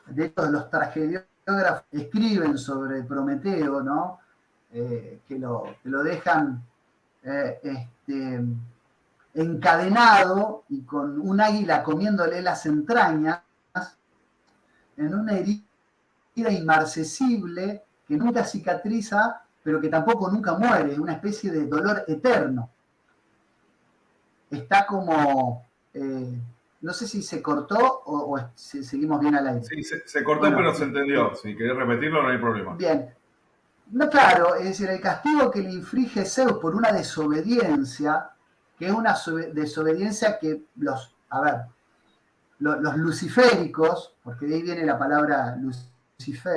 De hecho, los tragediógrafos escriben sobre Prometeo, ¿no? Que lo dejan encadenado y con un águila comiéndole las entrañas en una herida inmarcesible que nunca cicatriza, pero que tampoco nunca muere, es una especie de dolor eterno. Está como, no sé si se cortó o si seguimos bien al aire. Sí, se cortó, bueno, pero se entendió. Si querés repetirlo, no hay problema. Bien. No, claro, es decir, el castigo que le inflige Zeus por una desobediencia, que es una desobediencia que los luciféricos, porque de ahí viene la palabra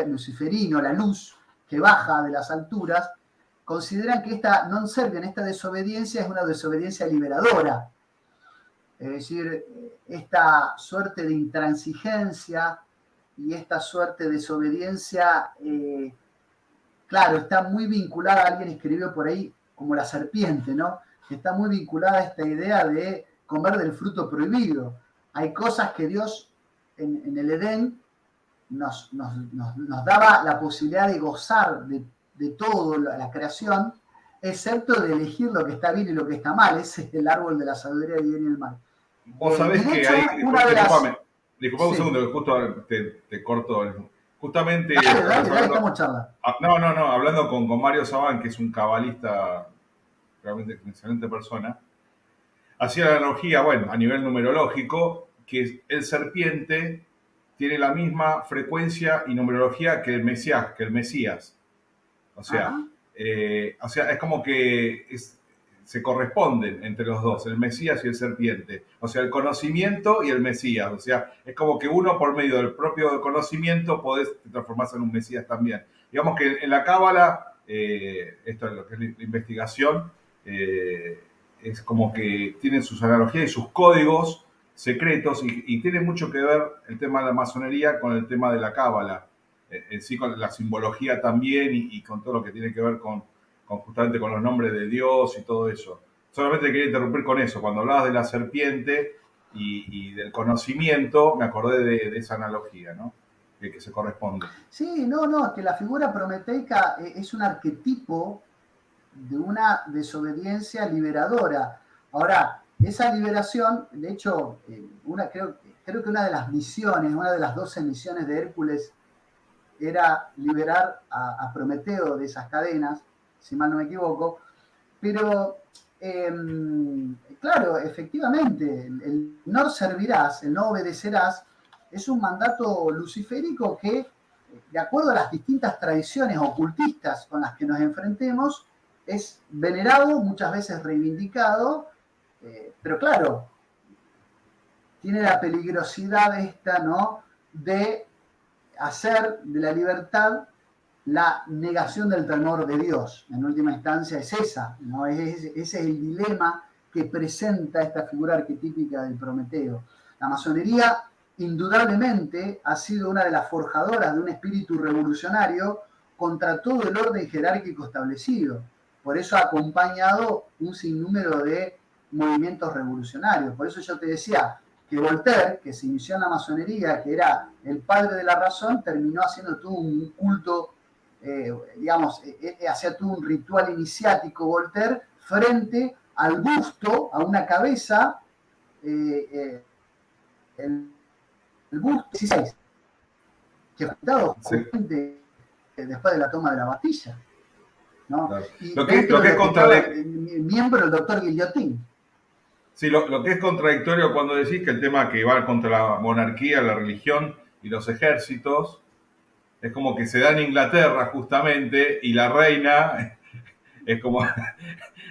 luciferino, la luz que baja de las alturas, consideran que esta desobediencia es una desobediencia liberadora. Es decir, esta suerte de intransigencia y esta suerte de desobediencia, claro, está muy vinculada, alguien escribió por ahí, como la serpiente, ¿no? Está muy vinculada a esta idea de comer del fruto prohibido. Hay cosas que Dios en el Edén nos daba la posibilidad de gozar de todo la creación, excepto de elegir lo que está bien y lo que está mal. Ese es el árbol de la sabiduría del bien y el mal. Vos sabés que hecho, hay... Disculpame un segundo, que justo te corto. Justamente... Dale, estamos charlando. No, hablando con Mario Sabán, que es un cabalista, realmente una excelente persona, hacía la analogía, bueno, a nivel numerológico, que el serpiente tiene la misma frecuencia y numerología que el Mesías. O sea, es como que se corresponden entre los dos, el Mesías y el serpiente. O sea, el conocimiento y el Mesías. O sea, es como que uno por medio del propio conocimiento podés transformarse en un Mesías también. Digamos que en la Cábala, esto es lo que es la investigación, es como que tienen sus analogías y sus códigos secretos y tiene mucho que ver el tema de la masonería con el tema de la Cábala. En sí, con la simbología también y con todo lo que tiene que ver con justamente con los nombres de Dios y todo eso. Solamente quería interrumpir con eso. Cuando hablabas de la serpiente y del conocimiento, me acordé de esa analogía, ¿no? Que se corresponde. Sí, no, que la figura prometeica es un arquetipo de una desobediencia liberadora. Ahora, esa liberación, de hecho, creo que una de las misiones, una de las 12 misiones de Hércules era liberar a Prometeo de esas cadenas, si mal no me equivoco, pero claro, efectivamente, el no servirás, el no obedecerás, es un mandato luciférico que, de acuerdo a las distintas tradiciones ocultistas con las que nos enfrentemos, es venerado, muchas veces reivindicado, pero claro, tiene la peligrosidad esta, ¿no?, de hacer de la libertad la negación del temor de Dios. En última instancia es esa, ¿no? Ese es el dilema que presenta esta figura arquetípica del Prometeo. La masonería indudablemente ha sido una de las forjadoras de un espíritu revolucionario contra todo el orden jerárquico establecido. Por eso ha acompañado un sinnúmero de movimientos revolucionarios. Por eso yo te decía que Voltaire, que se inició en la masonería, que era el padre de la razón, terminó haciendo todo un culto, hacía todo un ritual iniciático Voltaire frente al busto, a una cabeza, el busto 16, que fue dado justamente después de la toma de la Bastilla, ¿no? Claro. Y lo que es contradictorio, miembro del doctor Guillotín. Sí, lo que es contradictorio cuando decís que el tema que va contra la monarquía, la religión y los ejércitos, es como que se da en Inglaterra justamente y la reina es como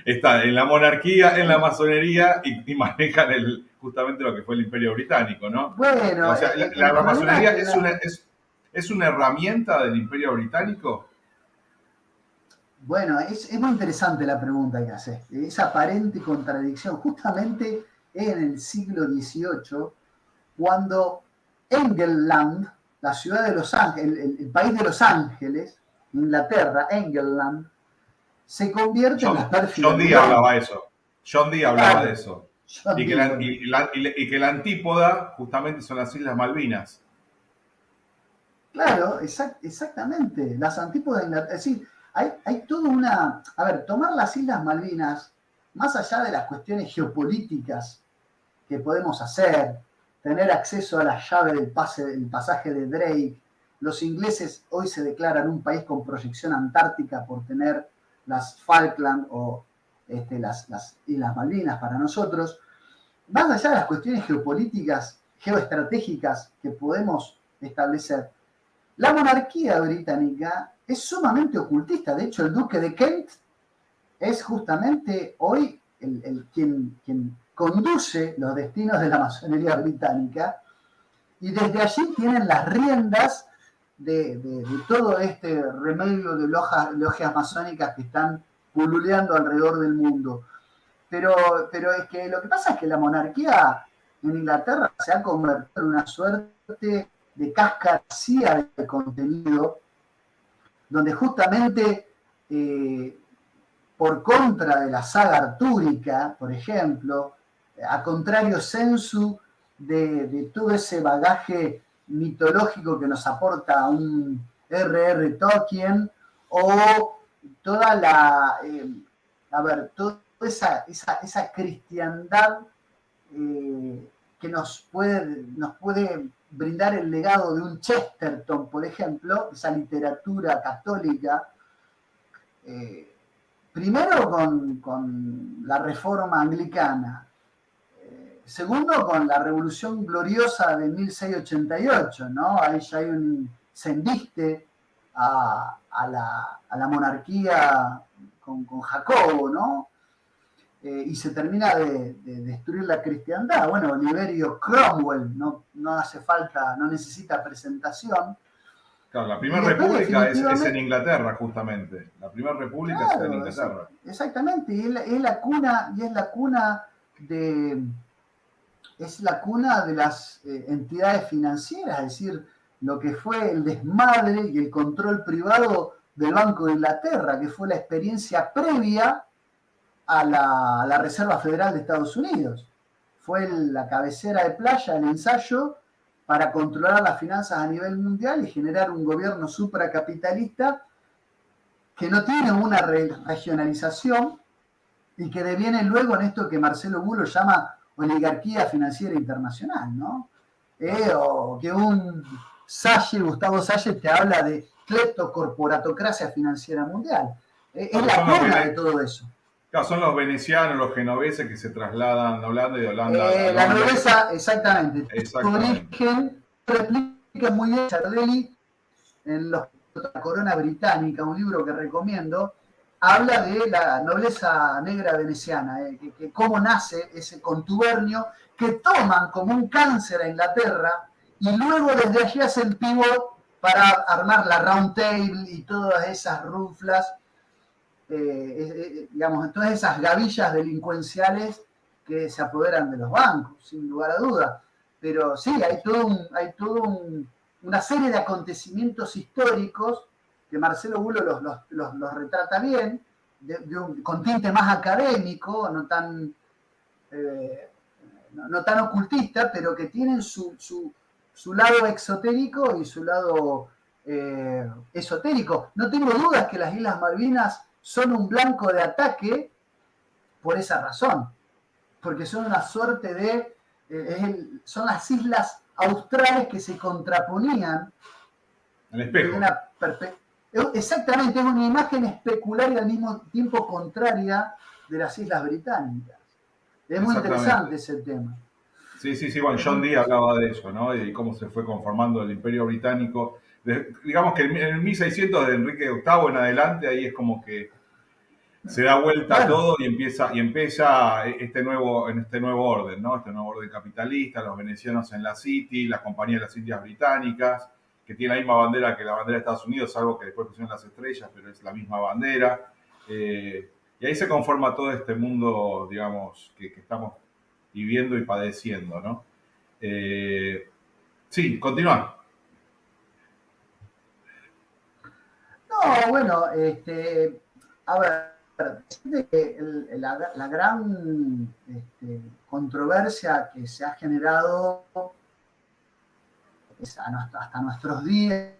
está en la monarquía, en la masonería y manejan justamente lo que fue el Imperio Británico, ¿no? Bueno, o sea, la masonería es una herramienta del Imperio Británico. Bueno, es muy interesante la pregunta que haces. Esa aparente contradicción, justamente en el siglo XVIII, cuando England, la ciudad de Los Ángeles, el país de Los Ángeles, Inglaterra, England, se convierte en la pérfida John Dee Lugano. hablaba de eso. John Dee hablaba Claro, de eso. John Y que, Dee, y que la antípoda justamente son las Islas Malvinas. claro, exactamente. Las antípodas de Inglaterra. Es decir, hay toda una. A ver, tomar las Islas Malvinas, más allá de las cuestiones geopolíticas que podemos hacer, tener acceso a la llave del pasaje de Drake. Los ingleses hoy se declaran un país con proyección antártica por tener las Falkland o las Islas Malvinas para nosotros. Más allá de las cuestiones geopolíticas, geoestratégicas que podemos establecer, la monarquía británica es sumamente ocultista. De hecho, el duque de Kent es justamente hoy quien conduce los destinos de la masonería británica y desde allí tienen las riendas de todo este remedio de logias masónicas que están pululeando alrededor del mundo. Pero es que lo que pasa es que la monarquía en Inglaterra se ha convertido en una suerte de cáscara vacía de contenido, donde justamente por contra de la saga artúrica, por ejemplo, a contrario sensu de todo ese bagaje mitológico que nos aporta un R.R. Tolkien, o toda toda esa cristiandad que nos puede brindar el legado de un Chesterton, por ejemplo, esa literatura católica, primero con la reforma anglicana, segundo con la revolución gloriosa de 1688, ¿no? Ahí ya se embiste a la monarquía con Jacobo, ¿no? Y se termina de destruir la cristiandad. Bueno, Oliverio Cromwell no hace falta, no necesita presentación. Claro, la primera república es en Inglaterra, justamente. La primera república es en Inglaterra. Exactamente, y es la cuna de las entidades financieras, es decir, lo que fue el desmadre y el control privado del Banco de Inglaterra, que fue la experiencia previa a la Reserva Federal de Estados Unidos. Fue la cabecera de playa, el ensayo para controlar las finanzas a nivel mundial y generar un gobierno supracapitalista que no tiene una regionalización y que deviene luego en esto que Marcelo Bulo llama oligarquía financiera internacional, ¿no? O que Gustavo Salles te habla de cleptocorporatocracia financiera mundial. Es la cuna de todo eso. Claro, son los venecianos, los genoveses que se trasladan a Holanda y de Holanda a la nobleza, exactamente. Su origen replica muy bien Chardelli en La Corona Británica, un libro que recomiendo, habla de la nobleza negra veneciana, que cómo nace ese contubernio que toman como un cáncer a Inglaterra y luego desde allí hacen pivot para armar la Round Table y todas esas ruflas, digamos, todas esas gavillas delincuenciales que se apoderan de los bancos, sin lugar a duda. Pero sí, hay una serie de acontecimientos históricos que Marcelo Bulo los retrata bien, con tinte más académico, no tan ocultista, pero que tienen su lado exotérico y su lado esotérico. No tengo dudas que las Islas Malvinas son un blanco de ataque por esa razón, porque son una suerte de... son las islas australes que se contraponían el espejo. Exactamente, es una imagen especular y al mismo tiempo contraria de las islas británicas. Es muy interesante ese tema. Sí, bueno, John Dee hablaba de eso, ¿no? Y cómo se fue conformando el Imperio Británico. Digamos que en el 1600 de Enrique VIII en adelante, ahí es como que se da vuelta todo y empieza este nuevo orden, ¿no? Este nuevo orden capitalista, los venecianos en la City, las compañías de las Indias Británicas, que tiene la misma bandera que la bandera de Estados Unidos, salvo que después pusieron las estrellas, pero es la misma bandera. Y ahí se conforma todo este mundo, digamos, que estamos viviendo y padeciendo, ¿no? Sí, continúa. No, bueno, a ver, la gran controversia que se ha generado hasta nuestros días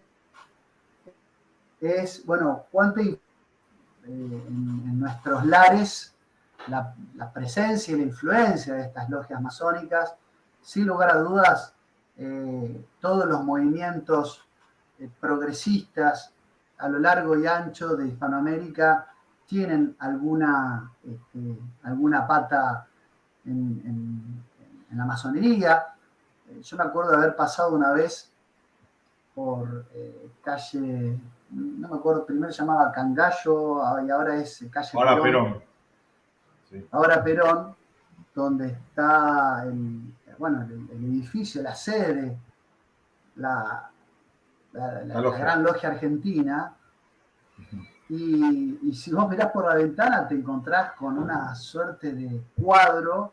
es, bueno, cuánto en nuestros lares la presencia y la influencia de estas logias masónicas, sin lugar a dudas, todos los movimientos progresistas a lo largo y ancho de Hispanoamérica tienen alguna pata en la masonería. Yo me acuerdo de haber pasado una vez por calle, no me acuerdo, primero se llamaba Cangallo y ahora es calle Ahora Perón. Sí. Ahora Perón, donde está el edificio, la sede, la Gran Logia Argentina. Y si vos mirás por la ventana te encontrás con una suerte de cuadro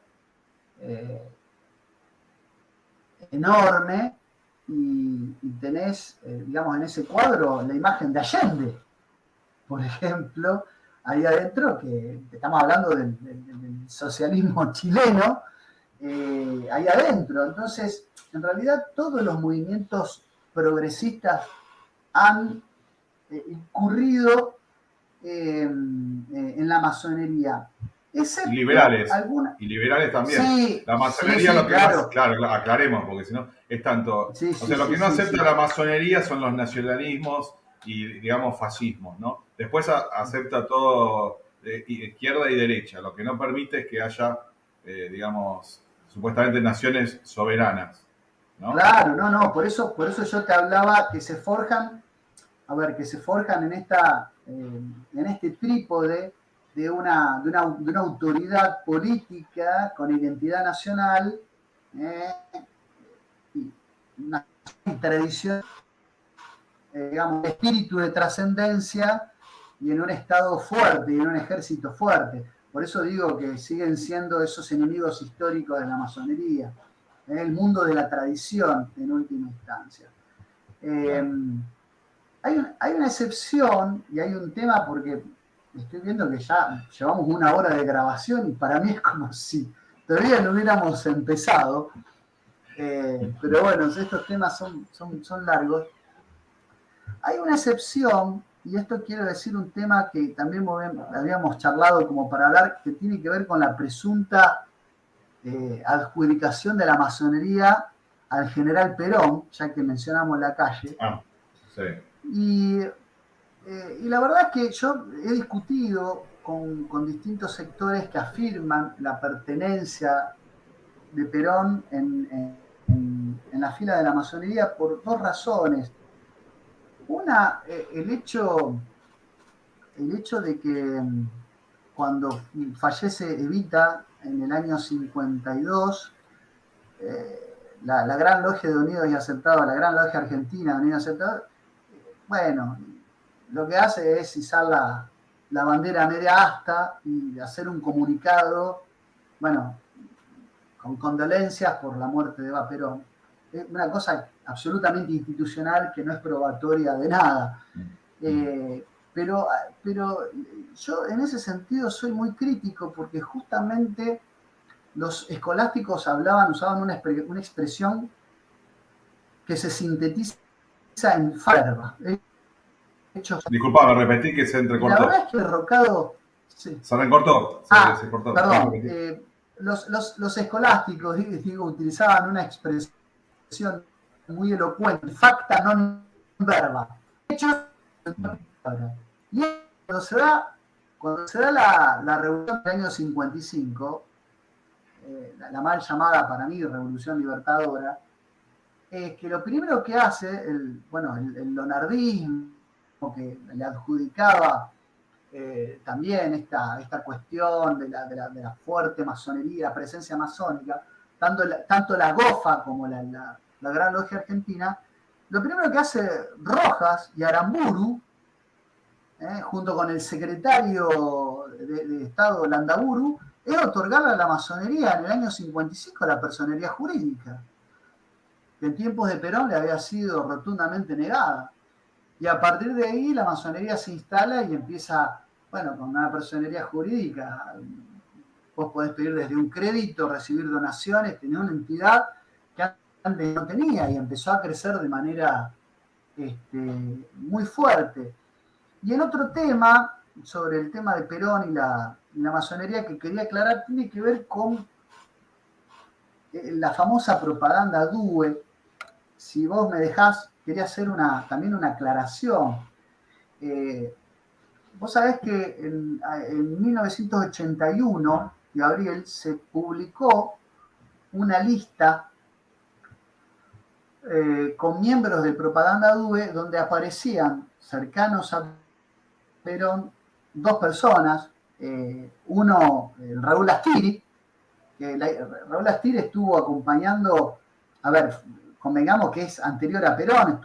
enorme y tenés, digamos, en ese cuadro la imagen de Allende, por ejemplo, ahí adentro, que estamos hablando del socialismo chileno, ahí adentro. Entonces, en realidad todos los movimientos progresistas han incurrido en la masonería. Y liberales. Y liberales también. Sí, la masonería lo que claro. Claro, aclaremos, porque si no es tanto. Lo que no acepta la masonería son los nacionalismos y, digamos, fascismos, ¿no? Después acepta todo izquierda y derecha. Lo que no permite es que haya, digamos, supuestamente naciones soberanas, ¿no? Claro, no, por eso yo te hablaba que se forjan, en este trípode de una autoridad política con identidad nacional, y una tradición, digamos, de espíritu de trascendencia y en un Estado fuerte y en un ejército fuerte. Por eso digo que siguen siendo esos enemigos históricos de la masonería, el mundo de la tradición en última instancia. Hay una excepción y hay un tema, porque estoy viendo que ya llevamos 1 hora de grabación y para mí es como si todavía no hubiéramos empezado. Pero bueno, estos temas son largos. Hay una excepción, y esto quiero decir un tema que también habíamos charlado como para hablar, que tiene que ver con la presunta adjudicación de la masonería al general Perón, ya que mencionamos la calle. Sí. Y la verdad es que yo he discutido con distintos sectores que afirman la pertenencia de Perón en la fila de la masonería por 2 razones. Una, el hecho de que cuando fallece Evita en el año 52, la Gran Logia de Unidos y Aceptados, la Gran Logia Argentina de Unidos y Aceptados, bueno, lo que hace es izar la bandera media asta y hacer un comunicado, bueno, con condolencias por la muerte de Eva Perón. Es una cosa absolutamente institucional que no es probatoria de nada. Pero yo en ese sentido soy muy crítico porque justamente los escolásticos usaban una expresión que se sintetiza en ferva. Disculpa, me repetí que se entrecortó. La verdad es que derrocado... Sí. Se recortó. Se cortó. Perdón. Los escolásticos, utilizaban una expresión muy elocuente, facta non verba. Hechos, y cuando se da la revolución del año 55, la mal llamada para mí Revolución Libertadora, es que lo primero que hace el lonardismo, que le adjudicaba también esta cuestión de la fuerte masonería, la presencia masónica, tanto la GOFA como la Gran Logia Argentina, lo primero que hace Rojas y Aramburu, junto con el secretario de Estado Landaburu, es otorgarle a la masonería en el año 55 la personería jurídica, que en tiempos de Perón le había sido rotundamente negada. Y a partir de ahí la masonería se instala y empieza, bueno, con una personería jurídica, vos podés pedir desde un crédito, recibir donaciones, tenés una entidad que antes no tenía y empezó a crecer de manera muy fuerte. Y el otro tema, sobre el tema de Perón y la masonería que quería aclarar, tiene que ver con la famosa propaganda DUE. Si vos me dejás, quería hacer también una aclaración. Vos sabés que en 1981, Gabriel, se publicó una lista con miembros de Propaganda DUE donde aparecían cercanos a Perón dos personas, uno, Raúl Astiri, que Raúl Astiri estuvo acompañando, a ver, convengamos que es anterior a Perón,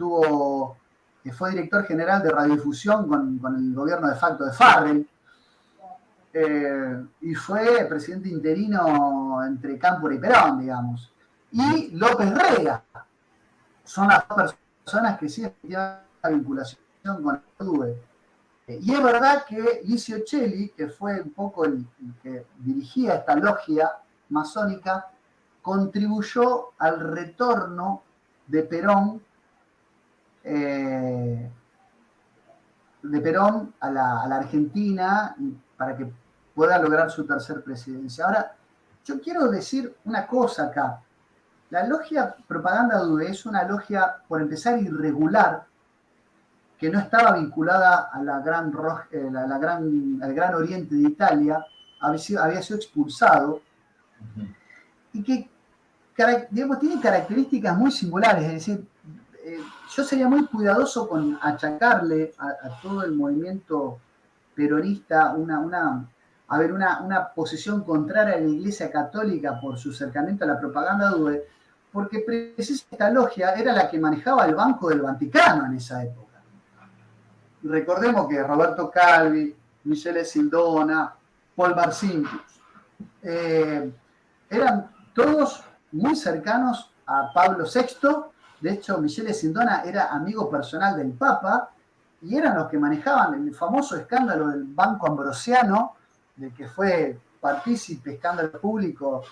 fue director general de radiodifusión con el gobierno de facto de Farrell, y fue presidente interino entre Cámpora y Perón, digamos. Y López Rega, son las dos personas que sí tienen una vinculación con el DUE. Y es verdad que Licio Celli, que fue un poco el que dirigía esta logia masónica, contribuyó al retorno de Perón, a la Argentina para que pueda lograr su tercer presidencia. Ahora, yo quiero decir una cosa acá. La logia Propaganda DUE es una logia, por empezar, irregular, que no estaba vinculada a al Gran Oriente de Italia, había sido expulsado, y que, digamos, tiene características muy singulares. Es decir, yo sería muy cuidadoso con achacarle a todo el movimiento peronista una posición contraria a la Iglesia Católica por su acercamiento a la propaganda DUE, porque precisamente esta logia era la que manejaba el Banco del Vaticano en esa época. Y recordemos que Roberto Calvi, Michele Sindona, Paul Marcinkus, eran todos muy cercanos a Pablo VI. De hecho, Michele Sindona era amigo personal del Papa y eran los que manejaban el famoso escándalo del Banco Ambrosiano, del que fue partícipe, escándalo público,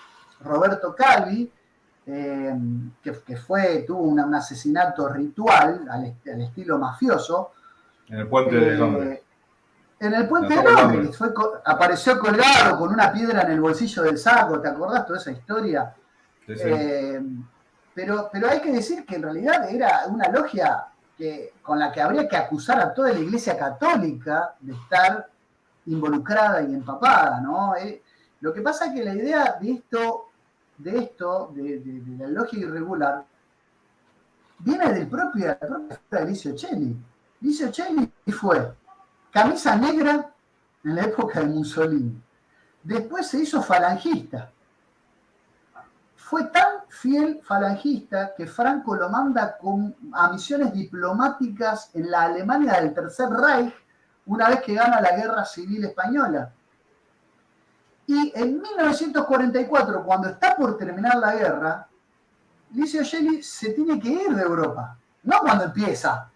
Roberto Calvi, que tuvo un asesinato ritual al estilo mafioso. En el puente de Londres. En el puente de Londres, apareció colgado con una piedra en el bolsillo del saco, ¿te acordás toda esa historia? Sí, sí. Pero hay que decir que en realidad era una logia con la que habría que acusar a toda la Iglesia Católica de estar involucrada y empapada, ¿no? Lo que pasa es que la idea de la logia irregular, viene del propio de Licio Celli. Licio Celli fue camisa negra en la época de Mussolini. Después se hizo falangista. Fue tan fiel falangista que Franco lo manda a misiones diplomáticas en la Alemania del Tercer Reich una vez que gana la Guerra Civil Española. Y en 1944, cuando está por terminar la guerra, Licio Celli se tiene que ir de Europa. No cuando empieza,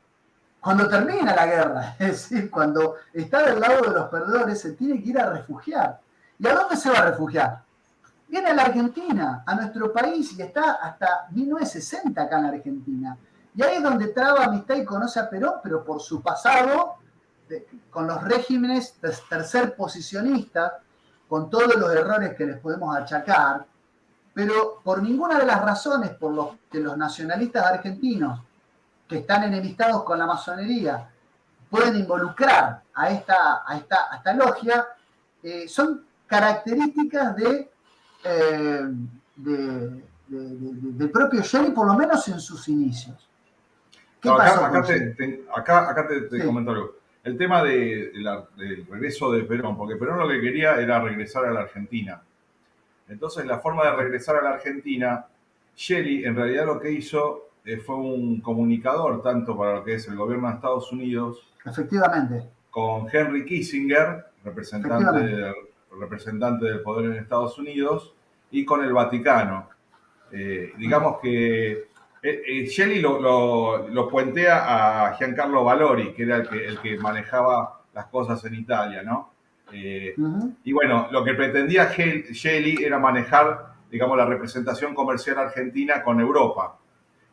cuando termina la guerra. Es decir, cuando está del lado de los perdedores, se tiene que ir a refugiar. ¿Y a dónde se va a refugiar? Viene a la Argentina, a nuestro país, y está hasta 1960 acá en la Argentina. Y ahí es donde traba amistad y conoce a Perón, pero por su pasado, con los regímenes tercer posicionistas, con todos los errores que les podemos achacar, pero por ninguna de las razones por las que los nacionalistas argentinos, que están enemistados con la masonería, pueden involucrar a esta logia, son características del propio Celli, por lo menos en sus inicios. ¿Qué pasó acá te comento algo. El tema del regreso de Perón, porque Perón lo que quería era regresar a la Argentina. Entonces, la forma de regresar a la Argentina, Celli en realidad lo que hizo fue un comunicador, tanto para lo que es el gobierno de Estados Unidos, efectivamente, con Henry Kissinger, representante del poder en Estados Unidos, y con el Vaticano. Digamos que Celli lo puentea a Giancarlo Valori, que era el que manejaba las cosas en Italia, ¿no? Y bueno, lo que pretendía Gelli era manejar, digamos, la representación comercial argentina con Europa.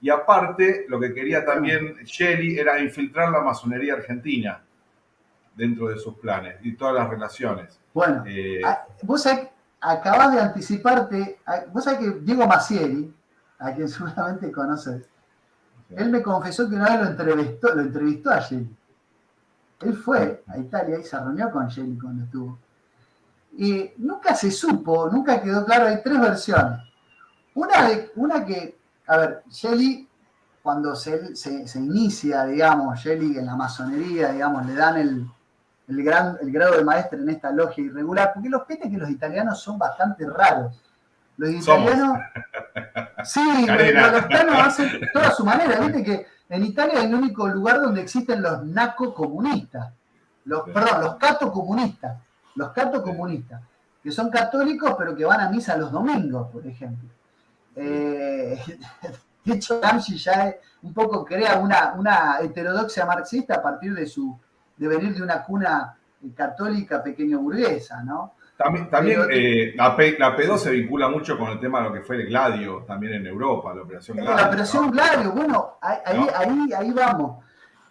Y aparte, lo que quería también Gelli era infiltrar la masonería argentina dentro de sus planes y todas las relaciones. Bueno, vos acabás de anticiparte, vos sabés que Diego Massieri, a quien seguramente conoces, él me confesó que una vez lo entrevistó a Gelli. Él fue a Italia y se reunió con Gelli cuando estuvo. Y nunca se supo, nunca quedó claro, hay 3 versiones. Una que, a ver, Gelli, cuando se inicia, digamos, Gelli en la masonería, digamos, le dan el grado de maestre en esta logia irregular, porque los que los italianos son bastante raros. Los italianos, sí, los italianos hacen toda a su manera. Viste que en Italia es el único lugar donde existen los naco-comunistas, los cato-comunistas, que son católicos pero que van a misa los domingos, por ejemplo. De hecho, Gramsci ya un poco crea una heterodoxia marxista a partir de venir de una cuna católica pequeño burguesa, ¿no? También la P2 se vincula mucho con el tema de lo que fue el Gladio, también en Europa, la Operación Gladio. La Operación Gladio, bueno, ahí vamos.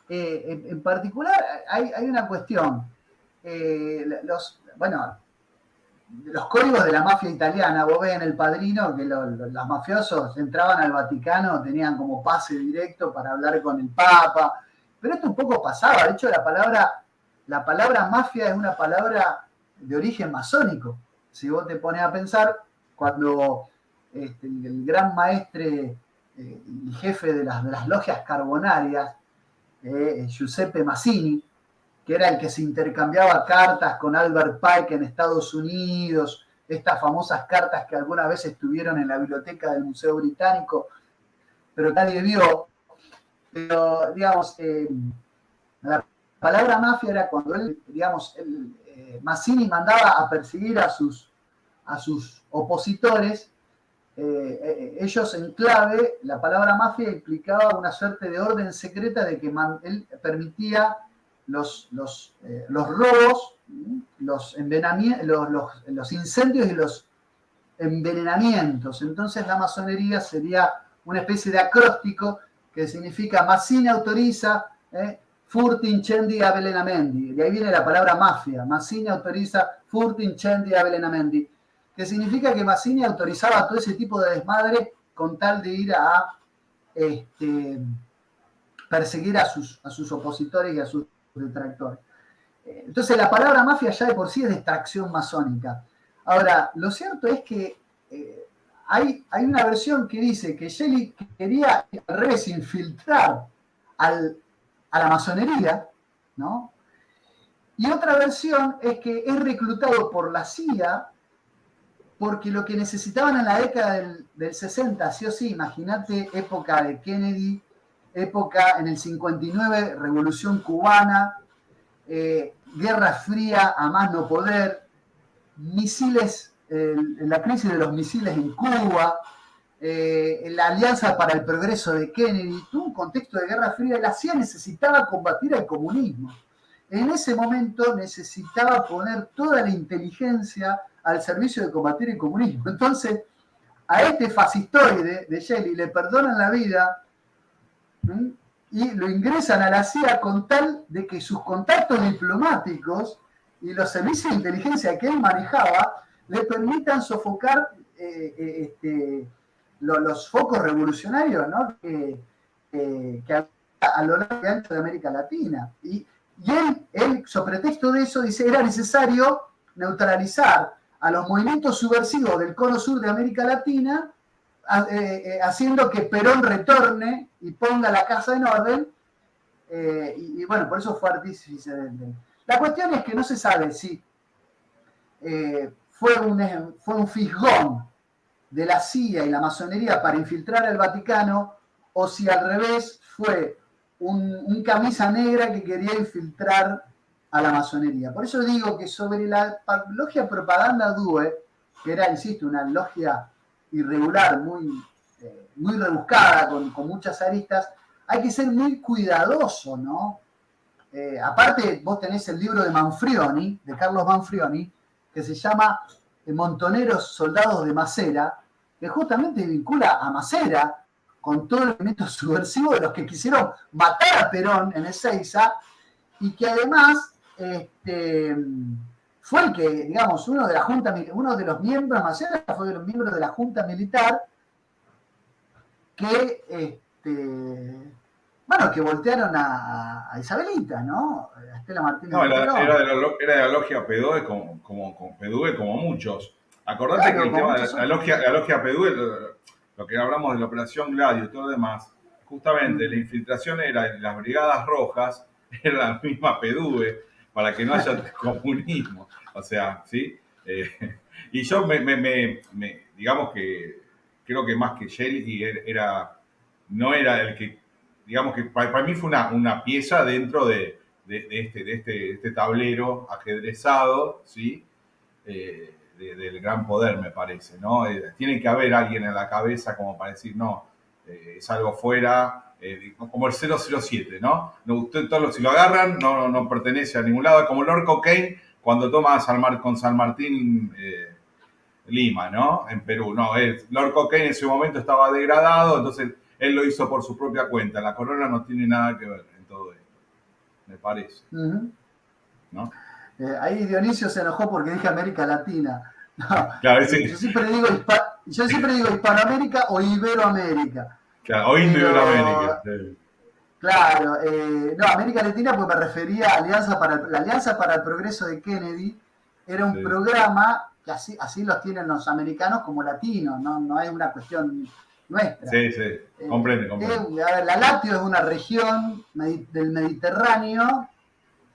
En particular, hay una cuestión. Los códigos de la mafia italiana, vos ves en El Padrino que los mafiosos entraban al Vaticano, tenían como pase directo para hablar con el Papa, pero esto un poco pasaba. De hecho, la palabra mafia es una palabra de origen masónico. Si vos te pones a pensar, cuando el gran maestre y jefe de las logias carbonarias, Giuseppe Mazzini, que era el que se intercambiaba cartas con Albert Pike en Estados Unidos, estas famosas cartas que alguna vez estuvieron en la biblioteca del Museo Británico, pero nadie vio. Pero, digamos, la palabra mafia era cuando Mazzini mandaba a perseguir a sus opositores. Ellos en clave, la palabra mafia implicaba una suerte de orden secreta de que él permitía los robos, los incendios y los envenenamientos. Entonces la masonería sería una especie de acróstico que significa Mazzini autoriza furti, incendi, avvelenamenti. De ahí viene la palabra mafia. Mazzini autoriza furti, incendi, avvelenamenti, que significa que Mazzini autorizaba todo ese tipo de desmadre con tal de ir a perseguir a sus opositores y a sus detractores. Entonces la palabra mafia ya de por sí es de extracción masónica. Ahora, lo cierto es que hay una versión que dice que Gelli quería al revés infiltrar a la masonería, ¿no? Y otra versión es que es reclutado por la CIA porque lo que necesitaban en la década del 60, sí o sí, imagínate, época de Kennedy, época en el 59, Revolución Cubana, Guerra Fría a más no poder, misiles, la crisis de los misiles en Cuba, la Alianza para el Progreso de Kennedy, tuvo un contexto de Guerra Fría y la CIA necesitaba combatir al comunismo. En ese momento necesitaba poner toda la inteligencia al servicio de combatir el comunismo. Entonces, a este fascistoide de Gelli le perdonan la vida y lo ingresan a la CIA con tal de que sus contactos diplomáticos y los servicios de inteligencia que él manejaba le permitan sofocar los focos revolucionarios, ¿no? que a lo largo y ancho de América Latina. Y él, sobre pretexto de eso, dice era necesario neutralizar a los movimientos subversivos del cono sur de América Latina, haciendo que Perón retorne y ponga la casa en orden, y bueno, por eso fue artífice del. La cuestión es que no se sabe si fue un fisgón de la CIA y la masonería para infiltrar al Vaticano, o si al revés fue un camisa negra que quería infiltrar a la masonería. Por eso digo que sobre la logia Propaganda Due, que era, insisto, una logia irregular, muy rebuscada, con muchas aristas, hay que ser muy cuidadoso, ¿no? aparte, vos tenés el libro de Manfrioni, de Carlos Manfrioni, que se llama Montoneros Soldados de Macera, que justamente vincula a Macera con todo el movimiento subversivo de los que quisieron matar a Perón en Ezeiza, y que además fue el que, digamos, uno de los miembros, Macera fue de los miembros de la Junta Militar que, bueno, que voltearon a Isabelita, ¿no? A Estela Martínez. No, era de la logia Pedúe como muchos. Acordate que el tema de la logia Pedúe, lo que hablamos de la Operación Gladio y todo lo demás, justamente la infiltración era en las brigadas rojas, era la misma Pedúe, para que no haya comunismo. O sea, ¿sí? Y yo digamos que creo que más que Shelley no era el que, digamos que para mí fue una pieza dentro de este tablero ajedrezado, ¿sí? Del gran poder, me parece, ¿no? Tiene que haber alguien en la cabeza como para decir, no, es algo fuera, como el 007, ¿no? Si lo agarran, no pertenece a ningún lado, como Lord Cockayne cuando toma con San Martín Lima, ¿no? En Perú, no, Lord Cockayne en ese momento estaba degradado, entonces él lo hizo por su propia cuenta, la corona no tiene nada que ver en todo esto, me parece, ¿no? Ahí Dionisio se enojó porque dije América Latina. No, claro, sí. Yo siempre digo Hispanoamérica o Iberoamérica. Claro, o Iberoamérica. Sí. Claro, no, América Latina porque me refería a la Alianza para el Progreso de Kennedy, era un programa que así los tienen los americanos como latinos, no es una cuestión nuestra. Sí, comprende. La Lácteo es una región del Mediterráneo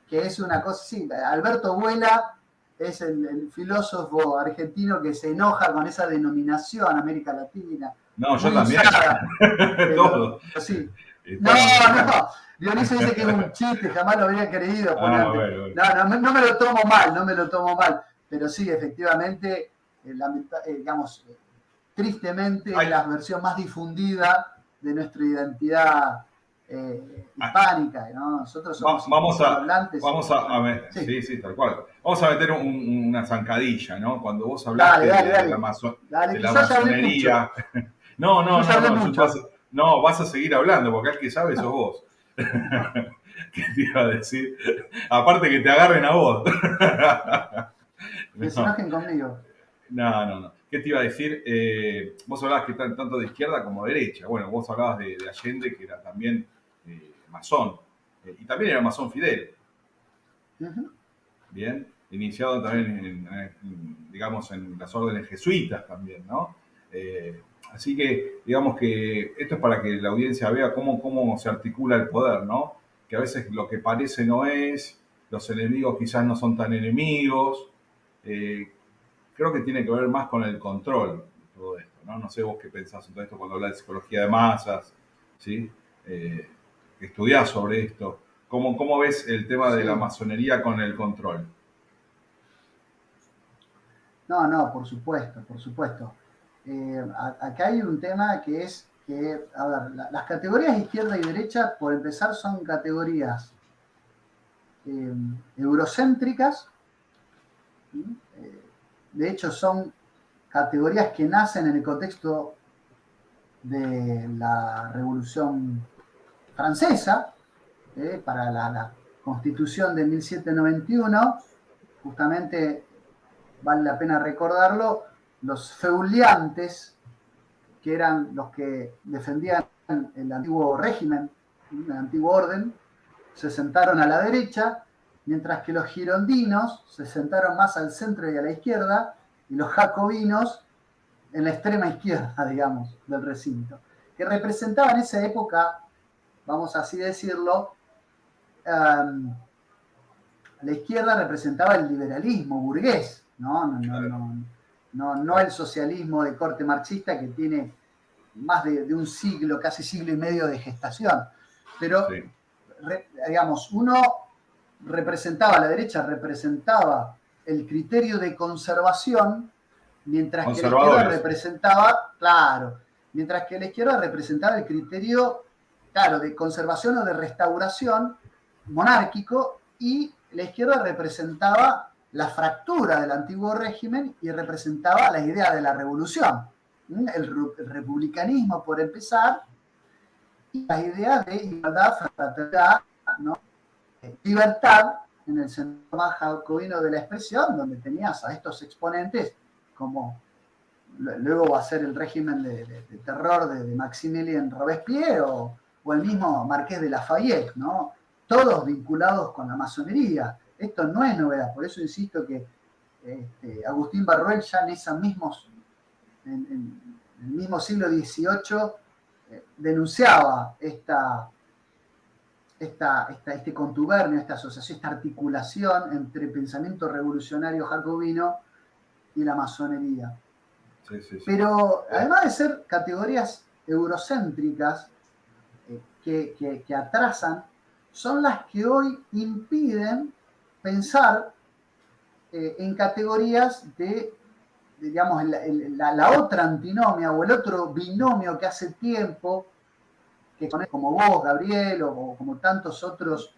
que es una cosa, sí, Alberto Vuela es el filósofo argentino que se enoja con esa denominación América Latina. No, yo también. Todo. Sí. No, Dionisio dice que es un chiste, jamás lo habría creído. Bueno. No me lo tomo mal. Pero sí, efectivamente, digamos, tristemente es la versión más difundida de nuestra identidad hispánica, ¿no? Nosotros somos hablantes. Sí, tal cual. Vamos a meter una zancadilla, ¿no? Cuando vos hablaste de la masonería. No, vas a seguir hablando, porque el que sabe sos vos. ¿Qué te iba a decir? Aparte que te agarren a vos. Que se enojen conmigo. No. ¿Qué te iba a decir? Vos hablabas que tanto de izquierda como de derecha. Bueno, vos hablabas de Allende, que era también masón. Y también era masón Fidel. Bien. Iniciado también, digamos, en las órdenes jesuitas también, ¿no? Así que, digamos que esto es para que la audiencia vea cómo se articula el poder, ¿no? Que a veces lo que parece no es, los enemigos quizás no son tan enemigos. Creo que tiene que ver más con el control de todo esto, ¿no? No sé vos qué pensás en todo esto cuando hablas de psicología de masas, ¿sí? Que estudiás sobre esto. ¿Cómo ves el tema de la masonería con el control? No, por supuesto. Acá hay un tema que es que, a ver, las categorías izquierda y derecha, por empezar, son categorías eurocéntricas. De hecho, son categorías que nacen en el contexto de la Revolución Francesa, para la Constitución de 1791, justamente vale la pena recordarlo, los feuliantes, que eran los que defendían el antiguo régimen, el antiguo orden, se sentaron a la derecha, mientras que los girondinos se sentaron más al centro y a la izquierda, y los jacobinos en la extrema izquierda, digamos, del recinto, que representaban en esa época, vamos así decirlo, la izquierda representaba el liberalismo burgués, no el socialismo de corte marxista que tiene más de un siglo, casi siglo y medio de gestación. Pero, digamos, la derecha representaba el criterio de conservación, mientras que la izquierda representaba el criterio, de conservación o de restauración, monárquico, y la izquierda representaba la fractura del antiguo régimen y representaba la idea de la revolución. El republicanismo, por empezar, y las ideas de igualdad, fraternidad, ¿no? Libertad, en el sentido más jacobino de la expresión, donde tenías a estos exponentes como luego va a ser el régimen de terror de Maximilien Robespierre o el mismo Marqués de Lafayette, ¿no? Todos vinculados con la masonería. Esto no es novedad, por eso insisto que Agustín Barruel ya en el mismo siglo XVIII denunciaba este contubernio, esta asociación, esta articulación entre el pensamiento revolucionario jacobino y la masonería. Sí, sí, sí. Pero además de ser categorías eurocéntricas que atrasan, son las que hoy impiden pensar en categorías de digamos, la otra antinomia o el otro binomio que hace tiempo, que como vos, Gabriel, o como tantos otros,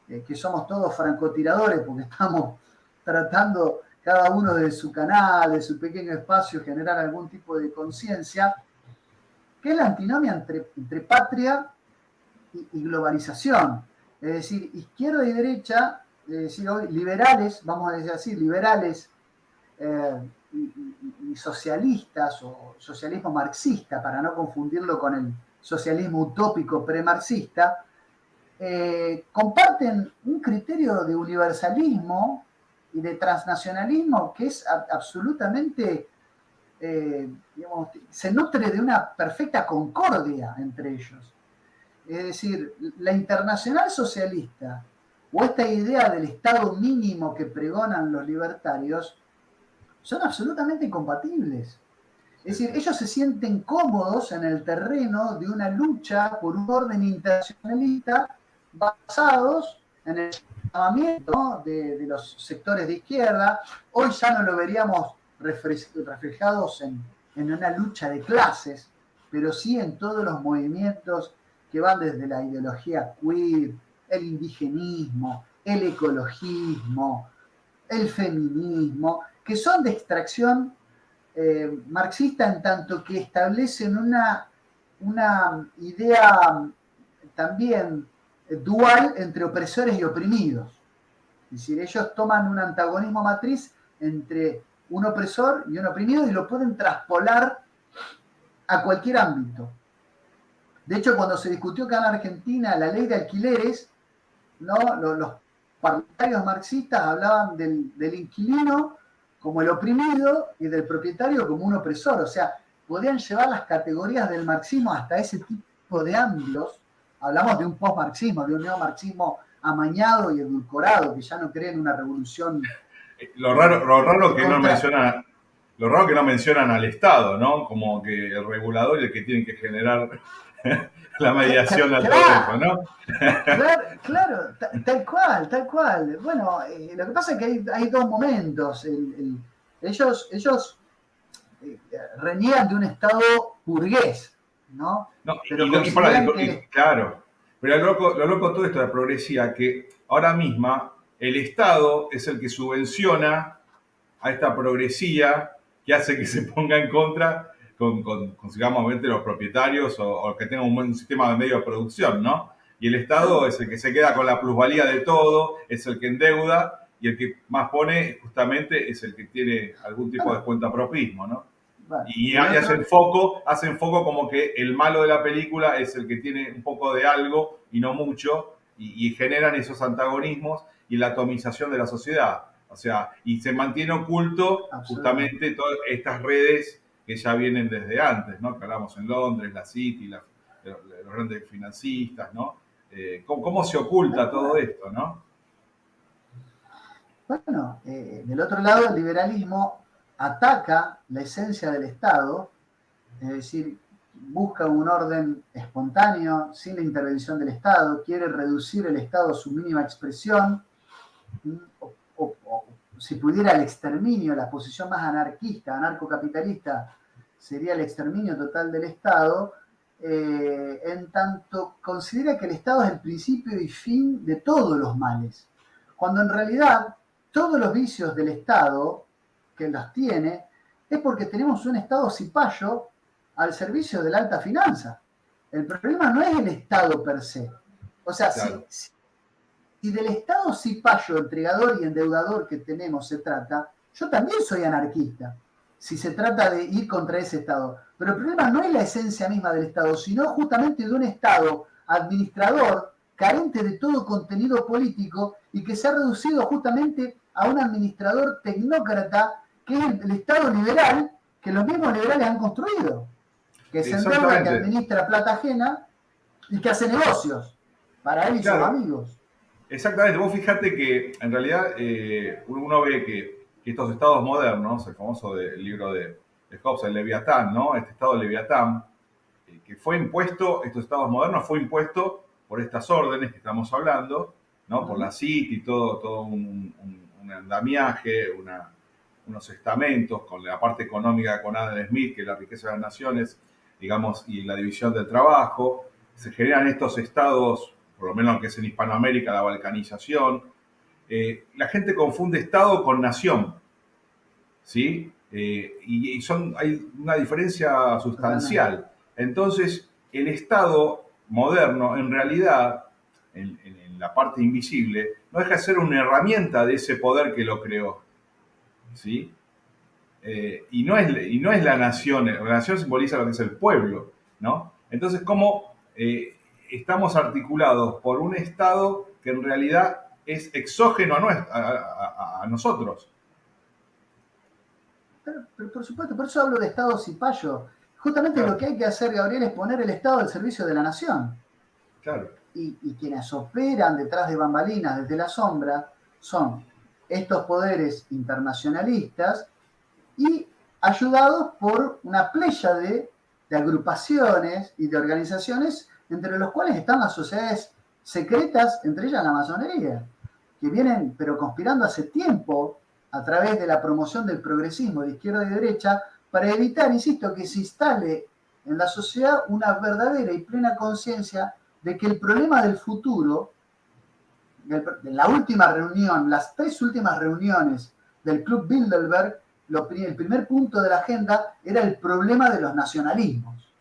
que somos todos francotiradores porque estamos tratando cada uno de su canal, de su pequeño espacio, generar algún tipo de conciencia, que es la antinomia entre patria y globalización. Es decir, izquierda y derecha, es decir, hoy liberales, vamos a decir así, liberales y socialistas, o socialismo marxista, para no confundirlo con el socialismo utópico pre-marxista, comparten un criterio de universalismo y de transnacionalismo que es absolutamente, digamos, se nutre de una perfecta concordia entre ellos. Es decir, la internacional socialista o esta idea del Estado mínimo que pregonan los libertarios son absolutamente incompatibles. Es decir, ellos se sienten cómodos en el terreno de una lucha por un orden internacionalista basados en el llamamiento, ¿no?, de los sectores de izquierda. Hoy ya no lo veríamos reflejados en una lucha de clases, pero sí en todos los movimientos que van desde la ideología queer, el indigenismo, el ecologismo, el feminismo, que son de extracción marxista, en tanto que establecen una idea también dual entre opresores y oprimidos. Es decir, ellos toman un antagonismo matriz entre un opresor y un oprimido y lo pueden traspolar a cualquier ámbito. De hecho, cuando se discutió acá en Argentina la ley de alquileres, ¿no?, los parlamentarios marxistas hablaban del inquilino como el oprimido y del propietario como un opresor. O sea, podían llevar las categorías del marxismo hasta ese tipo de ámbitos. Hablamos de un postmarxismo, de un neomarxismo amañado y edulcorado, que ya no cree en una revolución. Lo raro que no mencionan, lo raro que no mencionan al Estado, ¿no? Como que el regulador es el que tiene que generar la mediación de todo eso, ¿no? Claro, tal cual. Bueno, lo que pasa es que hay dos momentos. Ellos reniegan de un Estado burgués, ¿no? Pero claro. Pero lo loco de todo esto de la progresía, que ahora misma el Estado es el que subvenciona a esta progresía que hace que se ponga en contra con digamos, los propietarios o que tengan un buen sistema de medio de producción, ¿no? Y el Estado es el que se queda con la plusvalía de todo, es el que endeuda, y el que más pone justamente es el que tiene algún tipo de cuentapropismo, ¿no? Y hacen foco como que el malo de la película es el que tiene un poco de algo y no mucho, y generan esos antagonismos y la atomización de la sociedad. O sea, y se mantiene oculto justamente todas estas redes que ya vienen desde antes, ¿no? Que hablamos en Londres, la City, los grandes financistas, ¿no? ¿Cómo se oculta todo esto, no? Bueno, del otro lado, el liberalismo ataca la esencia del Estado, es decir, busca un orden espontáneo, sin la intervención del Estado, quiere reducir el Estado a su mínima expresión, o si pudiera el exterminio, la posición más anarquista, anarcocapitalista, sería el exterminio total del Estado, en tanto considera que el Estado es el principio y fin de todos los males, cuando en realidad todos los vicios del Estado que los tiene es porque tenemos un Estado cipayo al servicio de la alta finanza. El problema no es el Estado per se. O sea, Claro. si del Estado cipayo, entregador y endeudador que tenemos se trata, yo también soy anarquista, si se trata de ir contra ese Estado. Pero el problema no es la esencia misma del Estado, sino justamente de un Estado administrador, carente de todo contenido político y que se ha reducido justamente a un administrador tecnócrata que es el Estado liberal que los mismos liberales han construido, que se endeuda, que administra plata ajena y que hace negocios para él y sus amigos. Exactamente, vos fíjate que en realidad uno ve que estos estados modernos, el famoso libro de Hobbes, el Leviatán, ¿no? Este estado de Leviatán, que fue impuesto, estos estados modernos fue impuesto por estas órdenes que estamos hablando, ¿no? Por la City, todo un andamiaje, unos estamentos, con la parte económica con Adam Smith, que es la riqueza de las naciones, digamos, y la división del trabajo. Se generan estos estados, por lo menos que es en Hispanoamérica, la balcanización. La gente confunde Estado con nación, ¿sí? Hay una diferencia sustancial. Entonces, el Estado moderno, en realidad, en la parte invisible, no deja de ser una herramienta de ese poder que lo creó, ¿sí? Y no es la nación simboliza lo que es el pueblo, ¿no? Entonces, ¿cómo estamos articulados por un Estado que en realidad es exógeno a nosotros? Pero por supuesto, por eso hablo de Estado cipayo. Justamente claro. Lo que hay que hacer, Gabriel, es poner el Estado al servicio de la nación. Claro. Y quienes operan detrás de bambalinas desde la sombra son estos poderes internacionalistas y ayudados por una playa de agrupaciones y de organizaciones, entre los cuales están las sociedades secretas, entre ellas la masonería, que vienen pero conspirando hace tiempo a través de la promoción del progresismo de izquierda y derecha para evitar, insisto, que se instale en la sociedad una verdadera y plena conciencia de que el problema del futuro, de la última reunión, las 3 últimas reuniones del Club Bilderberg, el primer punto de la agenda era el problema de los nacionalismos.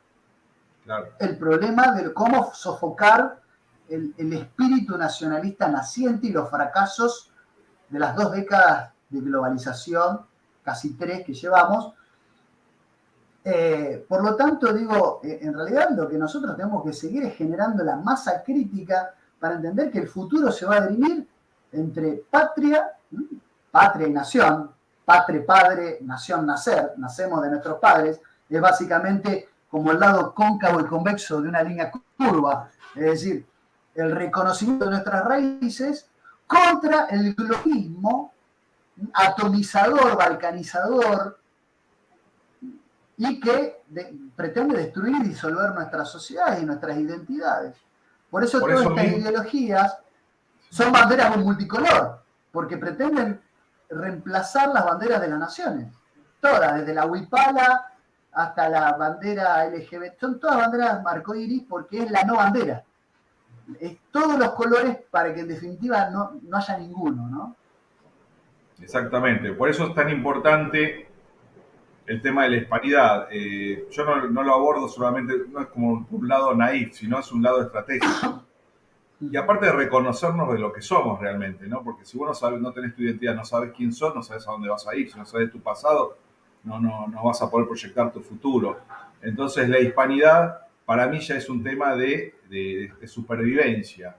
Claro. El problema de cómo sofocar el espíritu nacionalista naciente y los fracasos de las 2 décadas de globalización, casi 3 que llevamos. Por lo tanto, digo, en realidad lo que nosotros tenemos que seguir es generando la masa crítica para entender que el futuro se va a dirimir entre patria y nación, patria, padre, nación, nacer, nacemos de nuestros padres, es básicamente como el lado cóncavo y convexo de una línea curva, es decir, el reconocimiento de nuestras raíces contra el globalismo atomizador, balcanizador, y que pretende destruir y disolver nuestras sociedades y nuestras identidades. Por eso todas estas ideologías son banderas multicolor, porque pretenden reemplazar las banderas de las naciones. Todas, desde la huipala hasta la bandera LGBT, son todas banderas arcoíris porque es la no bandera. Es todos los colores para que en definitiva no haya ninguno, ¿no? Exactamente, por eso es tan importante el tema de la hispanidad. Yo no lo abordo solamente, no es como un lado naif, sino es un lado estratégico. Y aparte de reconocernos de lo que somos realmente, ¿no? Porque si vos no tenés tu identidad, no sabes quién sos, no sabes a dónde vas a ir, si no sabes tu pasado, no vas a poder proyectar tu futuro. Entonces la hispanidad para mí ya es un tema de supervivencia.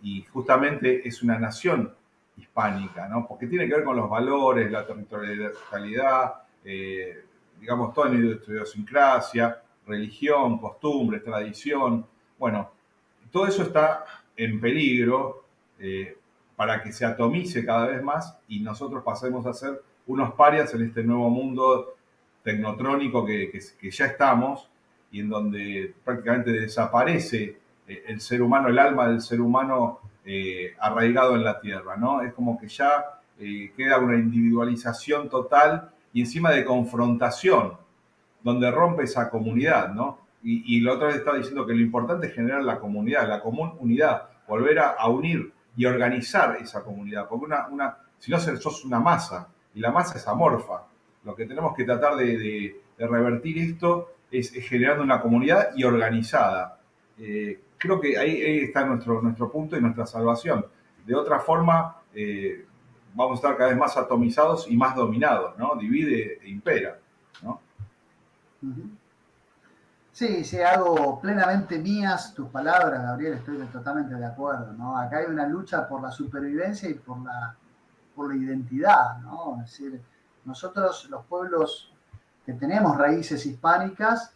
Y justamente es una nación hispánica, ¿no? Porque tiene que ver con los valores, la territorialidad, digamos, toda nuestra idiosincrasia, religión, costumbres, tradición. Bueno, todo eso está en peligro para que se atomice cada vez más y nosotros pasemos a ser unos parias en este nuevo mundo tecnotrónico que ya estamos y en donde prácticamente desaparece el ser humano, el alma del ser humano arraigado en la tierra, ¿no? Es como que ya queda una individualización total y encima de confrontación, donde rompe esa comunidad, ¿no? Y la otra vez estaba diciendo que lo importante es generar la comunidad, la común unidad, volver a unir y organizar esa comunidad, porque si no sos una masa, y la masa es amorfa. Lo que tenemos que tratar de revertir esto es generando una comunidad y organizada. Creo que ahí está nuestro punto y nuestra salvación. De otra forma, vamos a estar cada vez más atomizados y más dominados, ¿no? Divide e impera, ¿no? Sí, sí, hago plenamente mías tus palabras, Gabriel, estoy totalmente de acuerdo, ¿no? Acá hay una lucha por la supervivencia y por la identidad, ¿no? Es decir, nosotros, los pueblos que tenemos raíces hispánicas,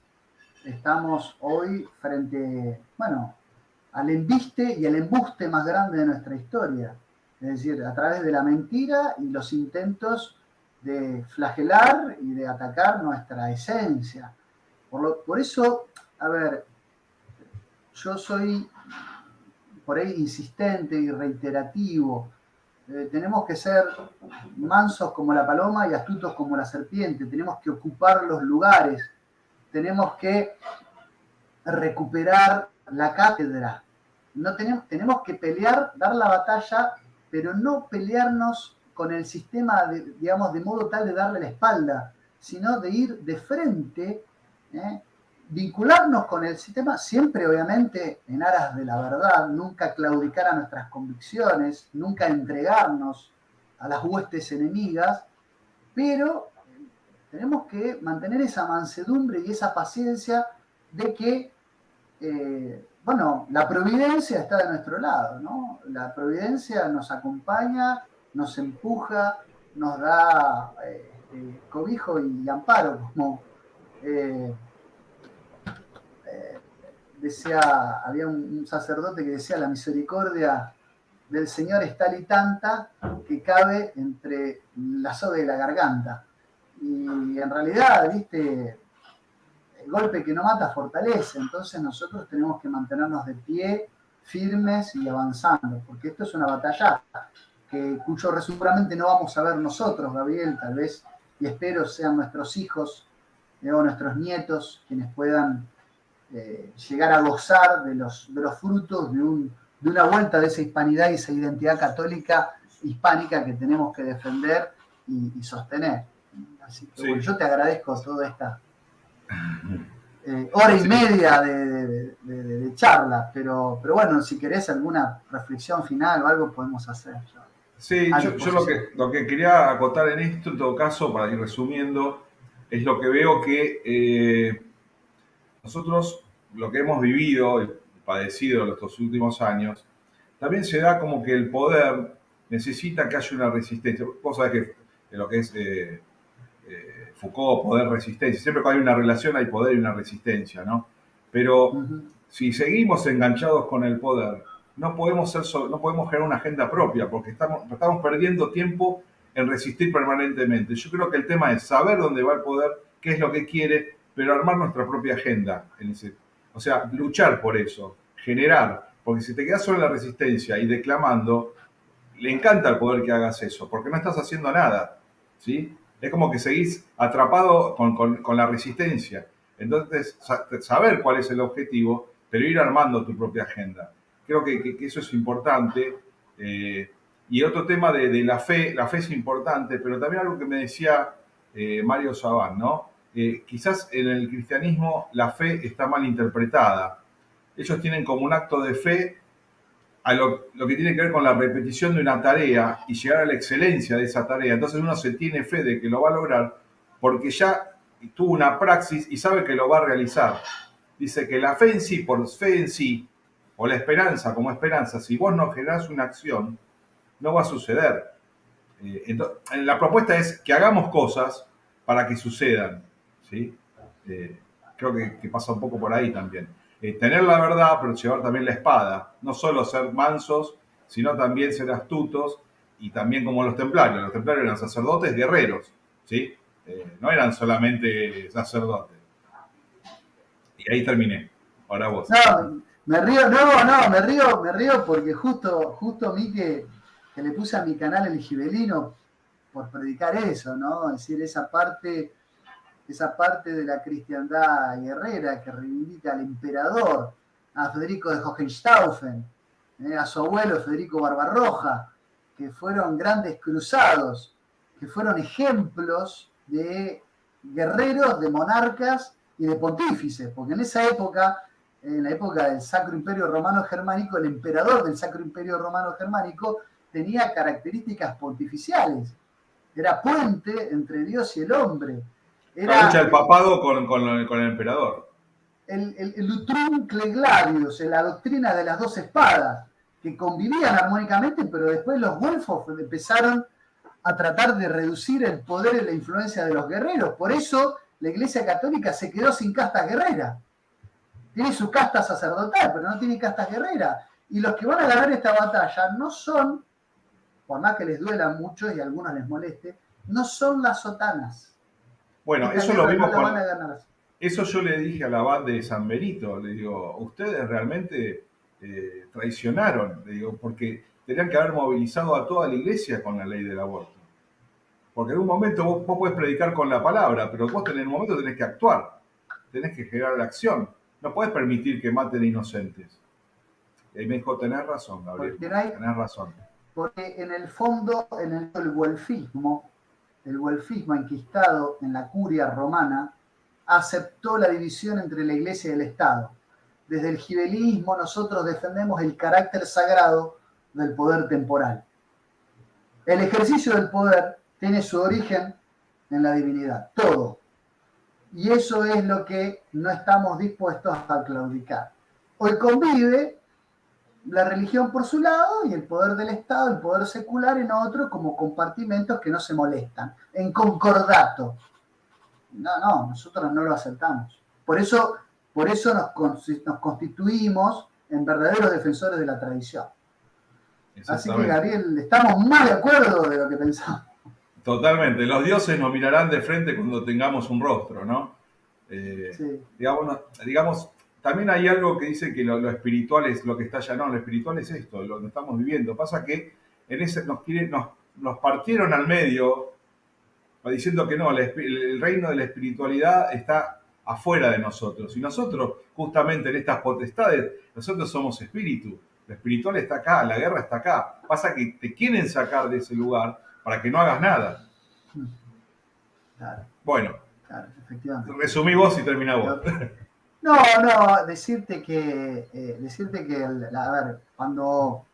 estamos hoy frente, bueno, al embiste y el embuste más grande de nuestra historia. Es decir, a través de la mentira y los intentos de flagelar y de atacar nuestra esencia. Por eso, a ver, yo soy por ahí insistente y reiterativo. Tenemos que ser mansos como la paloma y astutos como la serpiente. Tenemos que ocupar los lugares. Tenemos que recuperar la cátedra. No tenemos que pelear, dar la batalla, pero no pelearnos con el sistema, digamos, de modo tal de darle la espalda, sino de ir de frente, vincularnos con el sistema, siempre obviamente en aras de la verdad, nunca claudicar a nuestras convicciones, nunca entregarnos a las huestes enemigas, pero tenemos que mantener esa mansedumbre y esa paciencia de que, bueno, la providencia está de nuestro lado, ¿no? La providencia nos acompaña, nos empuja, nos da cobijo y amparo, como decía, había un sacerdote que decía: la misericordia del Señor es tal y tanta que cabe entre la soga y la garganta. Y en realidad, viste, el golpe que no mata fortalece. Entonces nosotros tenemos que mantenernos de pie, firmes y avanzando, porque esto es una batalla cuyo seguramente no vamos a ver nosotros, Gabriel, tal vez, y espero sean nuestros hijos o nuestros nietos quienes puedan llegar a gozar de los frutos de una vuelta de esa hispanidad y esa identidad católica hispánica que tenemos que defender y sostener. Así que, sí, bueno, yo te agradezco toda esta hora y media de charla, pero bueno, si querés alguna reflexión final o algo podemos hacer. Sí, yo lo que quería acotar en esto, en todo caso, para ir resumiendo, es lo que veo que nosotros, lo que hemos vivido y padecido en estos últimos años, también se da como que el poder necesita que haya una resistencia. Vos sabés que en lo que es Foucault, poder, resistencia, siempre cuando hay una relación hay poder y una resistencia, ¿no? Pero si seguimos enganchados con el poder, no podemos generar una agenda propia, porque estamos perdiendo tiempo en resistir permanentemente. Yo creo que el tema es saber dónde va el poder, qué es lo que quiere, pero armar nuestra propia agenda. O sea, luchar por eso, generar, porque si te quedas solo en la resistencia y declamando, le encanta al poder que hagas eso, porque no estás haciendo nada, ¿sí? Es como que seguís atrapado con la resistencia. Entonces, saber cuál es el objetivo, pero ir armando tu propia agenda. Creo que eso es importante. Y otro tema de la fe es importante, pero también algo que me decía Mario Sabán, ¿no? Quizás en el cristianismo la fe está mal interpretada. Ellos tienen como un acto de fe a lo que tiene que ver con la repetición de una tarea y llegar a la excelencia de esa tarea. Entonces uno se tiene fe de que lo va a lograr porque ya tuvo una praxis y sabe que lo va a realizar. Dice que la fe en sí, por fe en sí, o la esperanza como esperanza, si vos no generás una acción, no va a suceder. Entonces, la propuesta es que hagamos cosas para que sucedan, ¿sí? Creo que pasa un poco por ahí también. Tener la verdad, pero llevar también la espada. No solo ser mansos, sino también ser astutos y también como los templarios. Los templarios eran sacerdotes guerreros, ¿sí? No eran solamente sacerdotes. Y ahí terminé. Ahora vos. No, me río porque justo a mí que le puse a mi canal El Gibelino por predicar eso, ¿no? Es decir, esa parte esa parte de la cristiandad guerrera que reivindica al emperador, a Federico de Hohenstaufen, a su abuelo Federico Barbarroja, que fueron grandes cruzados, que fueron ejemplos de guerreros, de monarcas y de pontífices, porque en esa época, en la época del Sacro Imperio Romano Germánico, el emperador del Sacro Imperio Romano Germánico tenía características pontificiales. Era puente entre Dios y el hombre. La lucha Era del papado con el emperador. el Utrum Clegladius, la doctrina de las dos espadas, que convivían armónicamente, pero después los güelfos empezaron a tratar de reducir el poder y la influencia de los guerreros. Por eso la Iglesia Católica se quedó sin castas guerreras. Tiene su casta sacerdotal, pero no tiene castas guerreras. Y los que van a ganar esta batalla no son, por más que les duela mucho y a algunos les moleste, no son las sotanas. Bueno, Esta eso lo guerra vimos no la van a ganar. Eso yo le dije al abad de San Benito, le digo, ustedes realmente traicionaron, le digo, porque tenían que haber movilizado a toda la iglesia con la ley del aborto. Porque en un momento vos podés predicar con la palabra, pero vos en un momento tenés que actuar, tenés que generar la acción. No podés permitir que maten inocentes. Y ahí me dijo, tenés razón, Gabriel, tenés razón. Porque en el fondo, en el güelfismo enquistado en la curia romana, aceptó la división entre la Iglesia y el Estado. Desde el gibelismo nosotros defendemos el carácter sagrado del poder temporal. El ejercicio del poder tiene su origen en la divinidad, todo. Y eso es lo que no estamos dispuestos a claudicar. Hoy convive la religión por su lado y el poder del Estado, el poder secular en otro, como compartimentos que no se molestan, en concordato. No, nosotros no lo aceptamos. Por eso nos constituimos en verdaderos defensores de la tradición. Así que, Gabriel, estamos más de acuerdo de lo que pensamos. Totalmente. Los dioses nos mirarán de frente cuando tengamos un rostro, ¿no? Sí. Digamos, también hay algo que dice que lo espiritual es lo que está allá. No, lo espiritual es esto, lo que estamos viviendo. Pasa que en ese nos partieron al medio diciendo que no, el reino de la espiritualidad está afuera de nosotros. Y nosotros, justamente en estas potestades, nosotros somos espíritu. Lo espiritual está acá, la guerra está acá. Pasa que te quieren sacar de ese lugar para que no hagas nada. Claro. Bueno, claro, efectivamente. Resumí vos y termina vos. No, decirte que a ver, cuando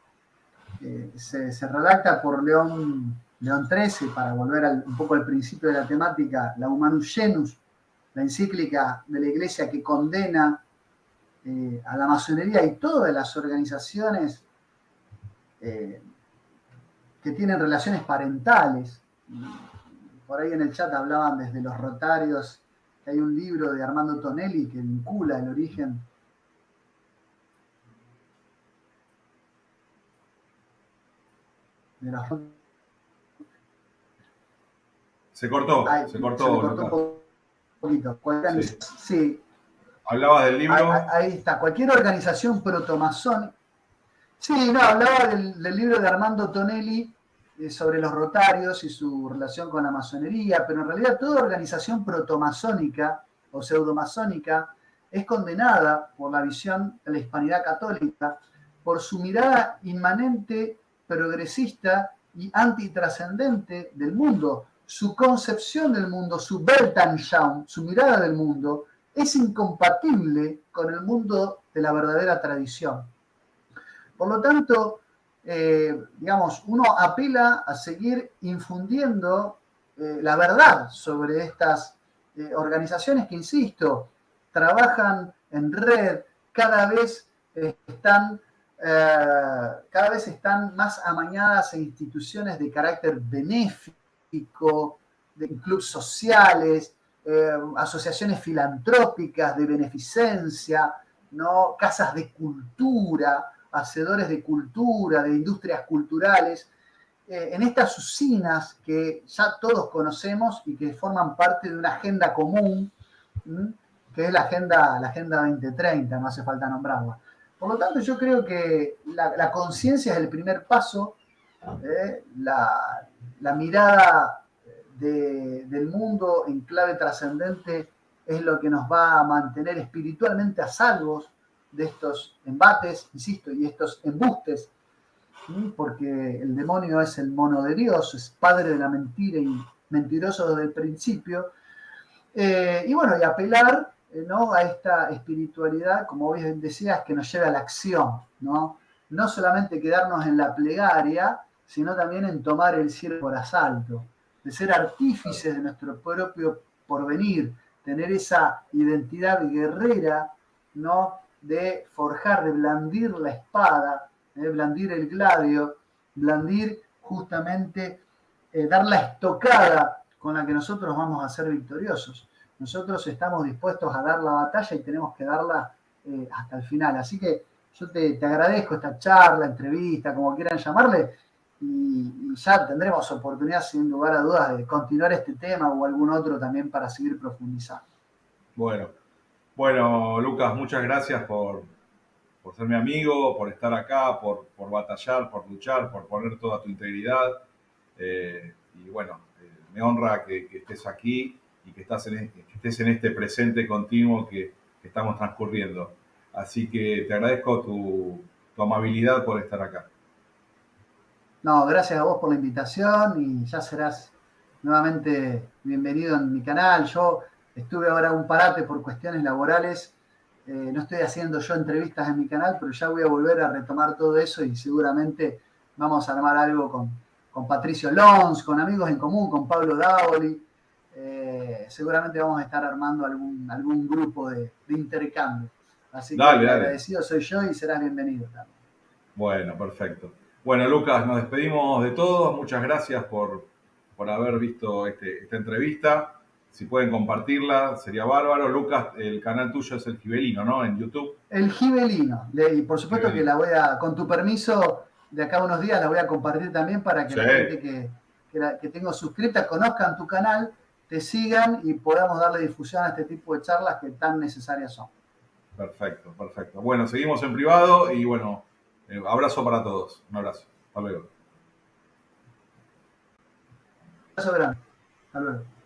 se redacta por León XIII, para volver un poco al principio de la temática, la Humanus Genus, la encíclica de la Iglesia que condena a la masonería y todas las organizaciones que tienen relaciones parentales. Por ahí en el chat hablaban desde los Rotarios, que hay un libro de Armando Tonelli que vincula el origen de los... Se cortó un poquito. Sí. Hablaba del libro. Ahí está. Cualquier organización protomasónica. Sí, no, hablaba del libro de Armando Tonelli sobre los Rotarios y su relación con la masonería, pero en realidad toda organización protomasónica o pseudomasónica es condenada por la visión de la hispanidad católica por su mirada inmanente, progresista y antitrascendente del mundo. Su concepción del mundo, su Weltanschauung, su mirada del mundo, es incompatible con el mundo de la verdadera tradición. Por lo tanto, uno apela a seguir infundiendo la verdad sobre estas organizaciones que, insisto, trabajan en red, cada vez están más amañadas en instituciones de carácter benéfico, de clubes sociales, asociaciones filantrópicas de beneficencia, ¿no? Casas de cultura, hacedores de cultura, de industrias culturales, en estas usinas que ya todos conocemos y que forman parte de una agenda común, que es la agenda 2030, no hace falta nombrarla. Por lo tanto, yo creo que la conciencia es el primer paso, la mirada del mundo en clave trascendente es lo que nos va a mantener espiritualmente a salvos de estos embates, insisto, y estos embustes, ¿sí? Porque el demonio es el mono de Dios, es padre de la mentira y mentiroso desde el principio. Y bueno, y apelar, ¿no?, a esta espiritualidad, como bien decías, que nos lleve a la acción, ¿no? No solamente quedarnos en la plegaria, sino también en tomar el cielo por asalto, de ser artífices de nuestro propio porvenir, tener esa identidad guerrera, ¿no?, de forjar, de blandir la espada, de blandir el gladio, blandir justamente, dar la estocada con la que nosotros vamos a ser victoriosos. Nosotros estamos dispuestos a dar la batalla y tenemos que darla hasta el final. Así que yo te agradezco esta charla, entrevista, como quieran llamarle, y ya tendremos oportunidad, sin lugar a dudas, de continuar este tema o algún otro también para seguir profundizando. Bueno, Lucas, muchas gracias por ser mi amigo, por estar acá, por batallar, por luchar, por poner toda tu integridad. Y bueno, me honra que estés aquí y que estés en este presente continuo que estamos transcurriendo. Así que te agradezco tu amabilidad por estar acá. No, gracias a vos por la invitación y ya serás nuevamente bienvenido en mi canal. Yo estuve ahora un parate por cuestiones laborales. No estoy haciendo yo entrevistas en mi canal, pero ya voy a volver a retomar todo eso y seguramente vamos a armar algo con Patricio Lons, con amigos en común, con Pablo Davoli. Seguramente vamos a estar armando algún grupo de intercambio. Así que Dale, el dale. agradecido soy yo y serás bienvenido también. Bueno, perfecto. Bueno, Lucas, nos despedimos de todos. Muchas gracias por haber visto esta entrevista. Si pueden compartirla, sería bárbaro. Lucas, el canal tuyo es el Gibelino, ¿no? En YouTube. El Gibelino. Y por supuesto que Gibelino. la voy a, con tu permiso, de acá a unos días la voy a compartir también para que Sí, la gente que tengo suscrita conozcan tu canal, te sigan y podamos darle difusión a este tipo de charlas que tan necesarias son. perfecto, perfecto. Bueno, seguimos en privado y bueno, abrazo para todos. Un abrazo. Hasta luego. Un abrazo grande. Hasta luego.